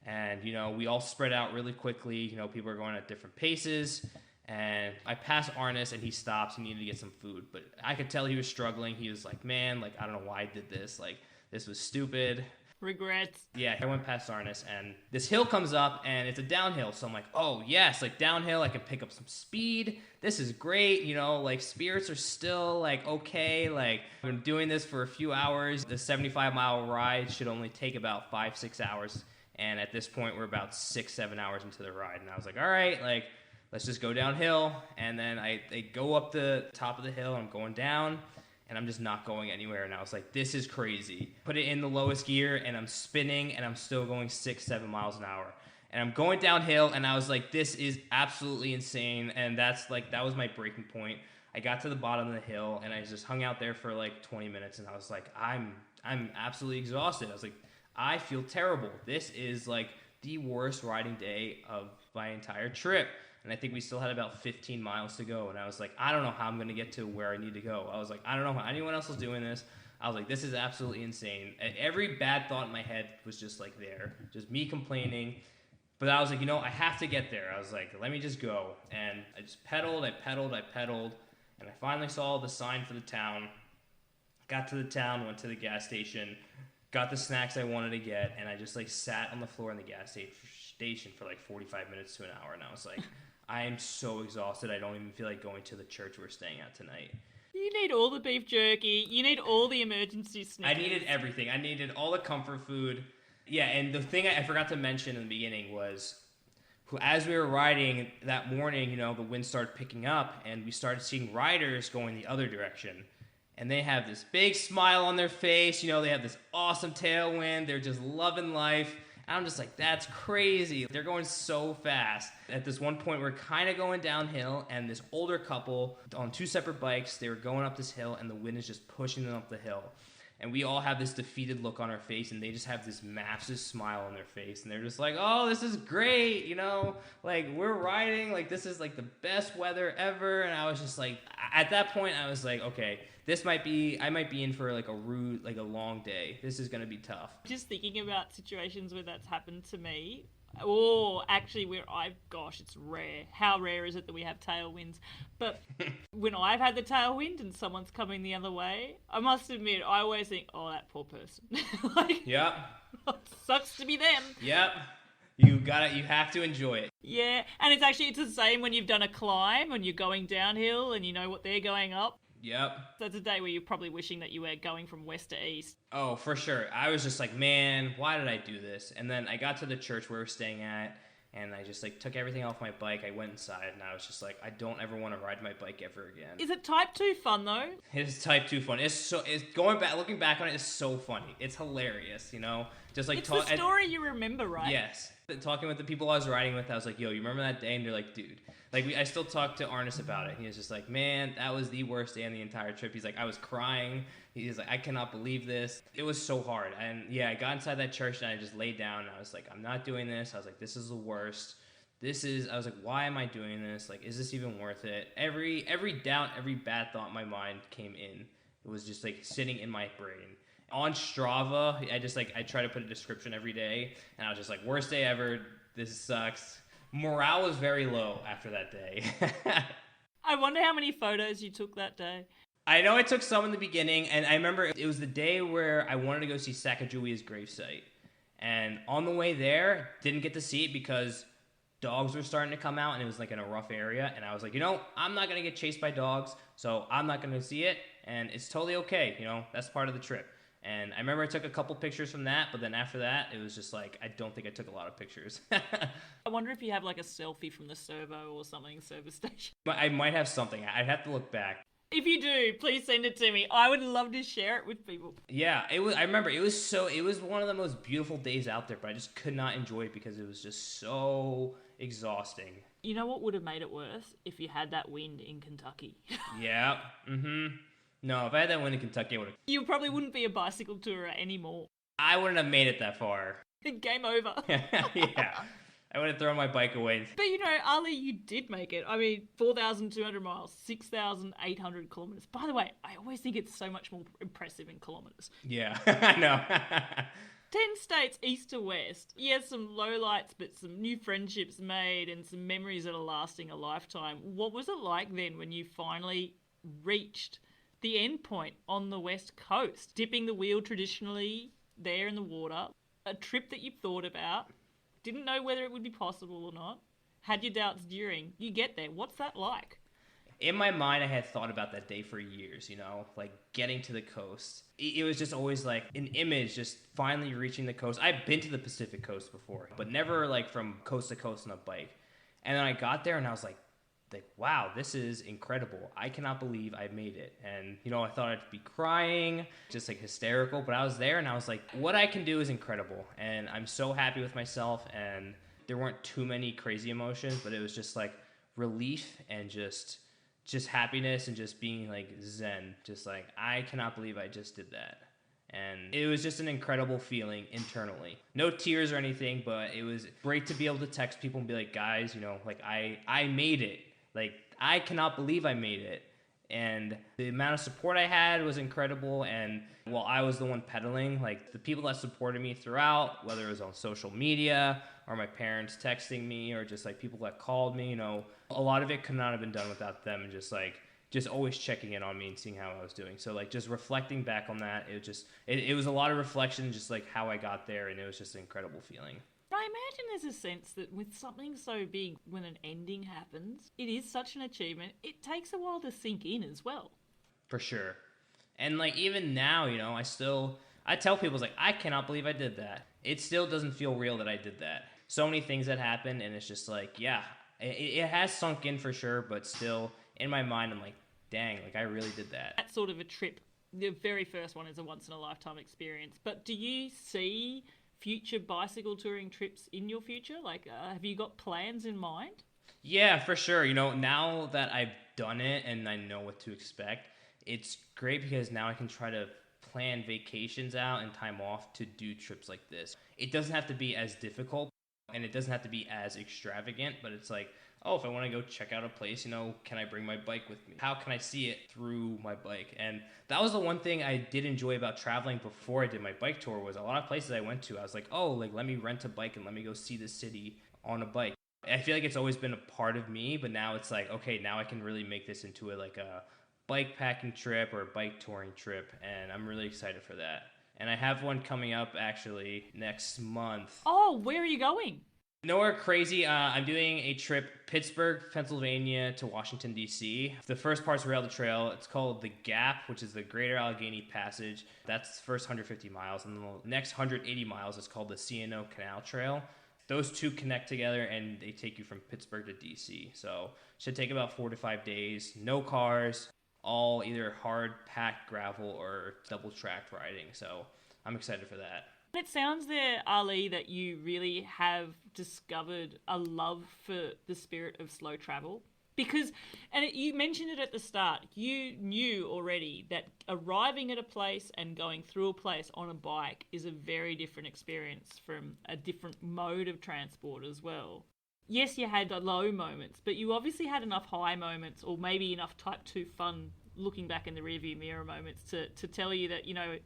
And, we all spread out really quickly. People are going at different paces. And I passed Arnis, and he stops. He needed to get some food. But I could tell he was struggling. He was like, man, like, I don't know why I did this. Like, this was stupid. Regrets. Yeah, I went past Arnis, and this hill comes up, and it's a downhill. So I'm like, oh, yes, like, downhill, I can pick up some speed. This is great. Like, spirits are still, like, okay. Like, I've been doing this for a few hours. The 75-mile ride should only take about 5-6 hours. And at this point, we're about 6-7 hours into the ride. And I was like, all right, like, let's just go downhill. And then I go up the top of the hill, and I'm going down, and I'm just not going anywhere. And I was like, this is crazy. Put it in the lowest gear, and I'm spinning, and I'm still going 6-7 miles an hour. And I'm going downhill, and I was like, this is absolutely insane. And that was my breaking point. I got to the bottom of the hill, and I just hung out there for like 20 minutes, and I was like, I'm absolutely exhausted. I was like, I feel terrible. This is like the worst riding day of my entire trip. And I think we still had about 15 miles to go. And I was like, I don't know how I'm going to get to where I need to go. I was like, I don't know how anyone else is doing this. I was like, this is absolutely insane. And every bad thought in my head was just like there, just me complaining. But I was like, I have to get there. I was like, let me just go. And I just pedaled. And I finally saw the sign for the town. Got to the town, went to the gas station, got the snacks I wanted to get. And I just like sat on the floor in the gas station for like 45 minutes to an hour. And I was like, I am so exhausted. I don't even feel like going to the church we're staying at tonight. You need all the beef jerky. You need all the emergency snacks. I needed everything. I needed all the comfort food. Yeah, and the thing I forgot to mention in the beginning was, as we were riding that morning, the wind started picking up, and we started seeing riders going the other direction. And they have this big smile on their face. They have this awesome tailwind. They're just loving life. And I'm just like, that's crazy. They're going so fast. At this one point, we're kind of going downhill, and this older couple on 2 separate bikes, they were going up this hill, and the wind is just pushing them up the hill. And we all have this defeated look on our face, and they just have this massive smile on their face, and they're just like, oh, this is great, you know, like, we're riding, like, this is like the best weather ever. And I was just like, at that point, I was like, okay, I might be in for like a long day. This is gonna be tough. Just thinking about situations where that's happened to me, or actually it's rare. How rare is it that we have tailwinds? But when I've had the tailwind and someone's coming the other way, I must admit, I always think, oh, that poor person. Like, Yep. Sucks to be them. Yep. You have to enjoy it. Yeah, and it's the same when you've done a climb and you're going downhill and you know what they're going up. Yep. That's a day where you're probably wishing that you were going from west to east. Oh, for sure. I was just like, man, why did I do this? And then I got to the church where we were staying at, and I just like took everything off my bike. I went inside, and I was just like, I don't ever want to ride my bike ever again. Is it type 2 fun though? It is type 2 fun. Looking back on it, it's so funny. It's hilarious, you know? Just like it's the story you remember, right? Yes. Talking with the people I was riding with, I was like, yo, you remember that day? And they're like, dude. Like, I still talk to Arnis about it. He was just like, man, that was the worst day on the entire trip. He's like, I was crying. He's like, I cannot believe this. It was so hard. And yeah, I got inside that church and I just laid down and I was like, I'm not doing this. I was like, this is the worst. I was like, why am I doing this? Like, is this even worth it? Every doubt, every bad thought in my mind came in. It was just like sitting in my brain. On Strava, I try to put a description every day, and I was just like, worst day ever, this sucks. Morale was very low after that day. I wonder how many photos you took that day. I know I took some in the beginning, and I remember it was the day where I wanted to go see Sacagawea's gravesite. And on the way there, didn't get to see it because dogs were starting to come out, and it was like in a rough area, and I was like, you know, I'm not going to get chased by dogs, so I'm not going to see it, and it's totally okay, you know, that's part of the trip. And I remember I took a couple pictures from that, but then after that, it was just like, I don't think I took a lot of pictures. I wonder if you have like a selfie from the servo or something, service station. But I might have something. I'd have to look back. If you do, please send it to me. I would love to share it with people. Yeah, I remember it was one of the most beautiful days out there, but I just could not enjoy it because it was just so exhausting. You know what would have made it worse? If you had that wind in Kentucky. Yeah, No, if I had that wind in Kentucky, I would have... You probably wouldn't be a bicycle tourer anymore. I wouldn't have made it that far. Game over. Yeah. I would have thrown my bike away. But you know, Ali, you did make it. I mean, 4,200 miles, 6,800 kilometers. By the way, I always think it's so much more impressive in kilometers. Yeah, I know. 10 states east to west. Yes, some lowlights, but some new friendships made and some memories that are lasting a lifetime. What was it like then when you finally reached the end point on the west coast? Dipping the wheel traditionally there in the water. A trip that you thought about. Didn't know whether it would be possible or not. Had your doubts during. You get there. What's that like? In my mind, I had thought about that day for years, you know, like getting to the coast. It was just always like an image, just finally reaching the coast. I've been to the Pacific coast before, but never like from coast to coast on a bike. And then I got there and I was like, wow, this is incredible. I cannot believe I made it. And, you know, I thought I'd be crying, just like hysterical, but I was there and I was like, what I can do is incredible. And I'm so happy with myself. And there weren't too many crazy emotions, but it was just like relief and just happiness and just being like zen. Just like, I cannot believe I just did that. And it was just an incredible feeling internally. No tears or anything, but it was great to be able to text people and be like, guys, you know, like I made it. Like, I cannot believe I made it. And the amount of support I had was incredible. And while I was the one pedaling, like the people that supported me throughout, whether it was on social media or my parents texting me or just like people that called me, you know, a lot of it could not have been done without them. And just always checking in on me and seeing how I was doing. So like just reflecting back on that, it was a lot of reflection, just like how I got there. And it was just an incredible feeling. I imagine there's a sense that with something so big, when an ending happens, it is such an achievement, it takes a while to sink in as well. For sure. And like even now, you know, I tell people, it's like, I cannot believe I did that. It still doesn't feel real that I did that. So many things that happen, and it's just like, yeah, it has sunk in for sure, but still in my mind, I'm like, dang, like I really did that. That's sort of a trip. The very first one is a once-in-a-lifetime experience. But do you see future bicycle touring trips in your future? Like, have you got plans in mind? Yeah, for sure. You know, now that I've done it and I know what to expect, it's great because now I can try to plan vacations out and time off to do trips like this. It doesn't have to be as difficult and it doesn't have to be as extravagant, but it's like, oh, if I want to go check out a place, can I bring my bike with me? How can I see it through my bike? And that was the one thing I did enjoy about traveling before I did my bike tour was a lot of places I went to, I was like, oh, like let me rent a bike and let me go see the city on a bike. I feel like it's always been a part of me, but now it's like, okay, now I can really make this into a bike packing trip or a bike touring trip, and I'm really excited for that. And I have one coming up actually next month. Oh, where are you going? Nowhere crazy. I'm doing a trip Pittsburgh, Pennsylvania to Washington, D.C. The first part's Rail to Trail. It's called The Gap, which is the Greater Allegheny Passage. That's the first 150 miles. And the next 180 miles is called the C&O Canal Trail. Those two connect together and they take you from Pittsburgh to D.C. So it should take about 4 to 5 days. No cars, all either hard packed gravel or double tracked riding. So I'm excited for that. It sounds there, Ali, that you really have discovered a love for the spirit of slow travel. Because, you mentioned it at the start, you knew already that arriving at a place and going through a place on a bike is a very different experience from a different mode of transport as well. Yes, you had the low moments, but you obviously had enough high moments or maybe enough type 2 fun looking back in the rearview mirror moments to tell you that,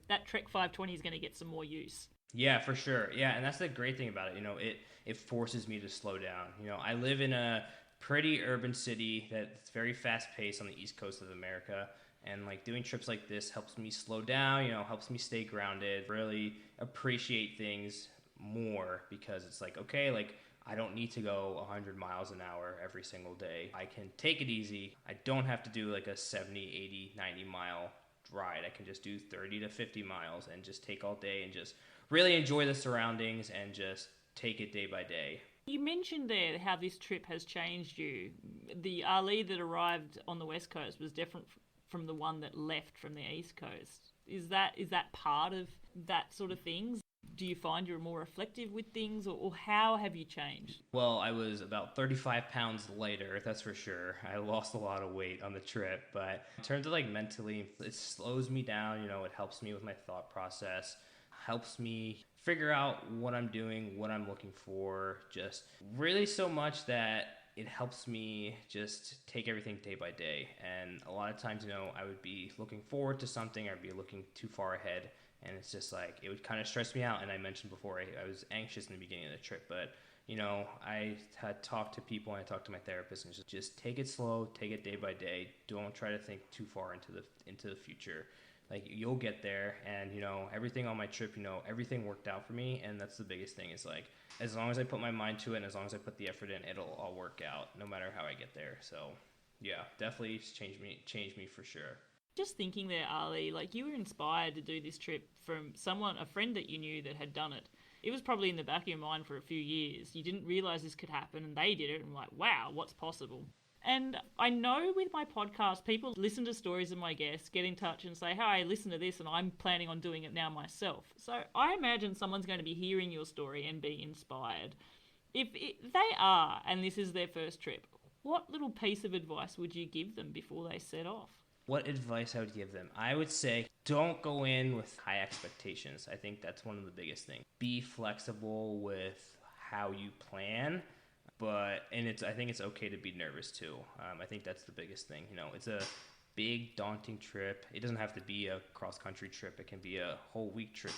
that Trek 520 is going to get some more use. Yeah, for sure. Yeah, and that's the great thing about it. It forces me to slow down. I live in a pretty urban city that's very fast-paced on the East Coast of America, and doing trips like this helps me slow down, helps me stay grounded, really appreciate things more because it's like, okay, I don't need to go 100 miles an hour every single day. I can take it easy. I don't have to do a 70, 80, 90 mile ride. I can just do 30 to 50 miles and just take all day and just really enjoy the surroundings and just take it day by day. You mentioned there how this trip has changed you. The Ali that arrived on the West Coast was different from the one that left from the East Coast. Is that part of that sort of things? Do you find you're more reflective with things, or how have you changed? Well, I was about 35 pounds lighter, that's for sure. I lost a lot of weight on the trip, but in terms of mentally, it slows me down, it helps me with my thought process, helps me figure out what I'm doing, what I'm looking for, just really so much that it helps me just take everything day by day. And a lot of times, I would be looking forward to something, or I'd be looking too far ahead, and it's just it would kind of stress me out. And I mentioned before, I was anxious in the beginning of the trip, but I had talked to people and I talked to my therapist and just take it slow, take it day by day. Don't try to think too far into the future. You'll get there, and everything on my trip, everything worked out for me, and that's the biggest thing is as long as I put my mind to it and as long as I put the effort in, it'll all work out no matter how I get there. So yeah, definitely changed me for sure. Just thinking there, Ali, you were inspired to do this trip from a friend that you knew that had done it. It was probably in the back of your mind for a few years. You didn't realize this could happen, and they did it, and wow, what's possible? And I know with my podcast, people listen to stories of my guests, get in touch and say, hey, listen to this, and I'm planning on doing it now myself. So I imagine someone's going to be hearing your story and be inspired. If they are, and this is their first trip, what little piece of advice would you give them before they set off? What advice I would give them? I would say don't go in with high expectations. I think that's one of the biggest things. Be flexible with how you plan. I think it's okay to be nervous too. I think that's the biggest thing. It's a big, daunting trip. It doesn't have to be a cross-country trip. It can be a whole week trip,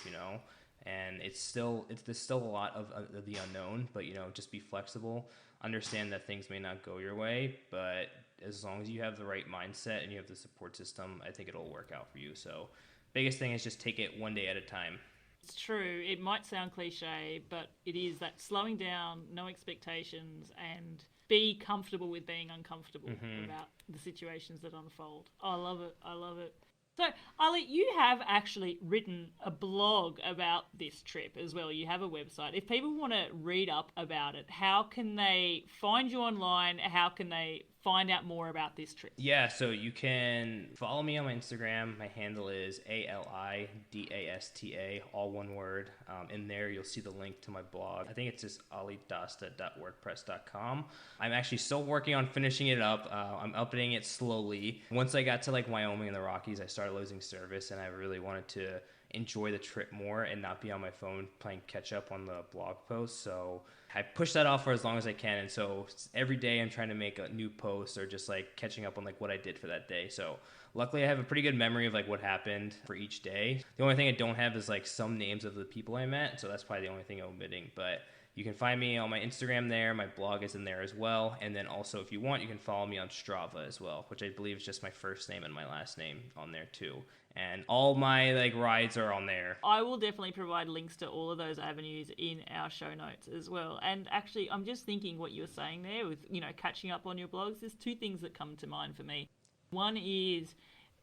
and there's still a lot of the unknown, but, just be flexible. Understand that things may not go your way, but as long as you have the right mindset and you have the support system, I think it'll work out for you. So biggest thing is just take it one day at a time. It's true. It might sound cliche, but it is that slowing down, no expectations, and be comfortable with being uncomfortable about the situations that unfold. I love it. I love it. So, Ali, you have actually written a blog about this trip as well. You have a website. If people want to read up about it, how can they find you online? How can they find out more about this trip? Yeah, so you can follow me on my Instagram. My handle is ALIDASTA, all one word. In there, you'll see the link to my blog. I think it's just alidasta.wordpress.com. I'm actually still working on finishing it up. I'm updating it slowly. Once I got to like Wyoming and the Rockies, I started losing service, and I really wanted to enjoy the trip more and not be on my phone playing catch up on the blog posts. So I push that off for as long as I can, and so every day I'm trying to make a new post or just like catching up on like what I did for that day. So luckily I have a pretty good memory of like what happened for each day. The only thing I don't have is like some names of the people I met, so that's probably the only thing I'm omitting. But you can find me on my Instagram there. My blog is in there as well. And then also, if you want, you can follow me on Strava as well, which I believe is just my first name and my last name on there too. And all my like rides are on there. I will definitely provide links to all of those avenues in our show notes as well. And actually, I'm just thinking what you were saying there with, catching up on your blogs. There's two things that come to mind for me. One is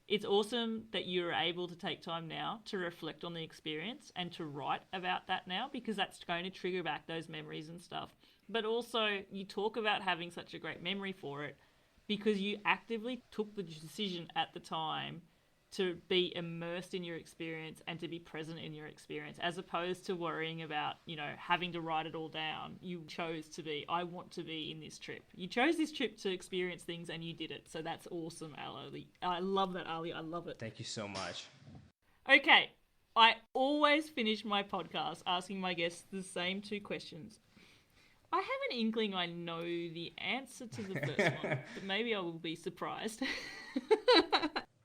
it's awesome that you're able to take time now to reflect on the experience and to write about that now, because that's going to trigger back those memories and stuff. But also, you talk about having such a great memory for it because you actively took the decision at the time to be immersed in your experience and to be present in your experience, as opposed to worrying about, having to write it all down. You chose to be, I want to be in this trip. You chose this trip to experience things and you did it. So that's awesome, Ali. I love that, Ali. I love it. Thank you so much. Okay. I always finish my podcast asking my guests the same two questions. I have an inkling I know the answer to the first one, but maybe I will be surprised.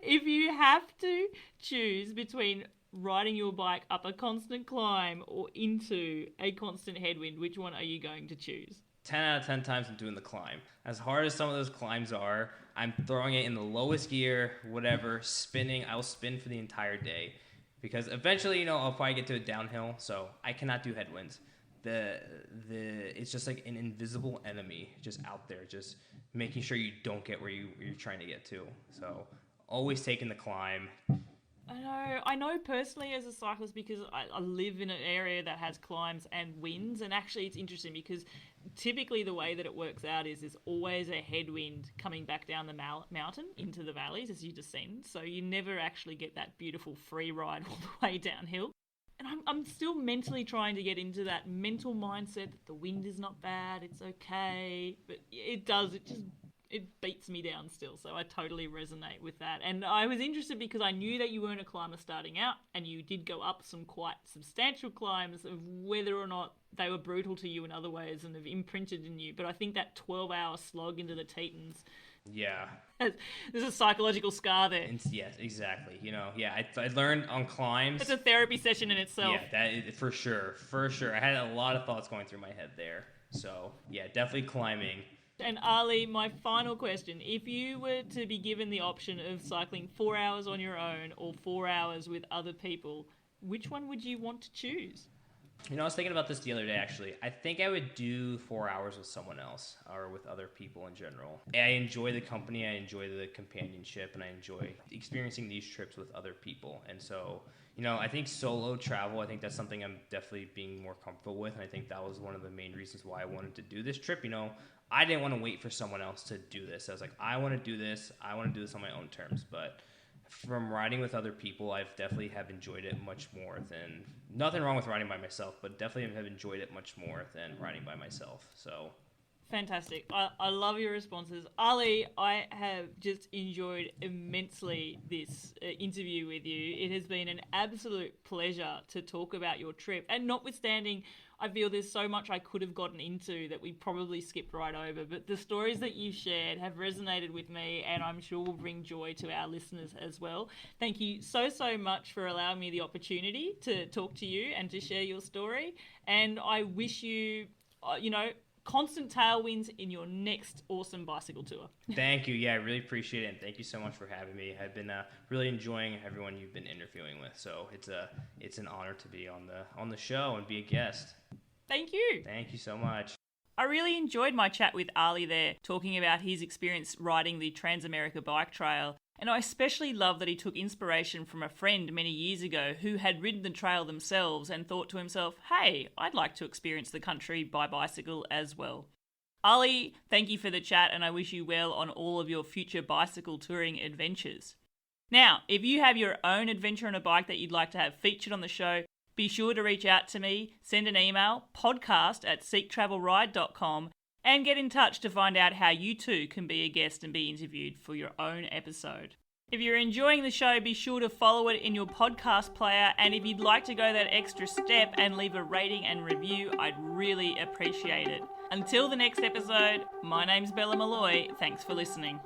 If you have to choose between riding your bike up a constant climb or into a constant headwind, which one are you going to choose? 10 out of 10 times I'm doing the climb. As hard as some of those climbs are, I'm throwing it in the lowest gear, whatever, spinning. I'll spin for the entire day because eventually, I'll probably get to a downhill, so I cannot do headwinds. It's just like an invisible enemy just out there, just making sure you don't get where you're trying to get to. So always taking the climb. I know personally as a cyclist, because I live in an area that has climbs and winds, and actually it's interesting because typically the way that it works out is there's always a headwind coming back down the mountain into the valleys as you descend, so you never actually get that beautiful free ride all the way downhill. And I'm still mentally trying to get into that mental mindset that the wind is not bad, it's okay, but it beats me down still, so I totally resonate with that. And I was interested because I knew that you weren't a climber starting out, and you did go up some quite substantial climbs, of whether or not they were brutal to you in other ways and have imprinted in you. But I think that 12-hour slog into the Tetons, yeah, there's a psychological scar there. Yes, exactly. I learned on climbs. It's a therapy session in itself. Yeah, that is, for sure. I had a lot of thoughts going through my head there. So yeah, definitely climbing. And Ali, my final question, if you were to be given the option of cycling 4 hours on your own or 4 hours with other people, which one would you want to choose? I was thinking about this the other day, actually. I think I would do 4 hours with someone else or with other people in general. I enjoy the company, I enjoy the companionship, and I enjoy experiencing these trips with other people. And so, I think solo travel, I think that's something I'm definitely being more comfortable with. And I think that was one of the main reasons why I wanted to do this trip. I didn't want to wait for someone else to do this. I was like, I want to do this. I want to do this on my own terms. But from riding with other people, I've definitely have enjoyed it much more than, nothing wrong with riding by myself, but definitely have enjoyed it much more than riding by myself. So fantastic. I love your responses. Ali, I have just enjoyed immensely this interview with you. It has been an absolute pleasure to talk about your trip. And notwithstanding, I feel there's so much I could have gotten into that we probably skipped right over. But the stories that you shared have resonated with me, and I'm sure will bring joy to our listeners as well. Thank you so much for allowing me the opportunity to talk to you and to share your story. And I wish you, constant tailwinds in your next awesome bicycle tour. Thank you. Yeah, I really appreciate it. And thank you so much for having me. I've been really enjoying everyone you've been interviewing with. So it's an honor to be on the show and be a guest. Thank you. Thank you so much. I really enjoyed my chat with Ali there, talking about his experience riding the TransAmerica Bike Trail. And I especially love that he took inspiration from a friend many years ago who had ridden the trail themselves and thought to himself, hey, I'd like to experience the country by bicycle as well. Ali, thank you for the chat, and I wish you well on all of your future bicycle touring adventures. Now, if you have your own adventure on a bike that you'd like to have featured on the show, be sure to reach out to me, send an email, podcast@seektravelride.com, and get in touch to find out how you too can be a guest and be interviewed for your own episode. If you're enjoying the show, be sure to follow it in your podcast player, and if you'd like to go that extra step and leave a rating and review, I'd really appreciate it. Until the next episode, my name's Bella Malloy. Thanks for listening.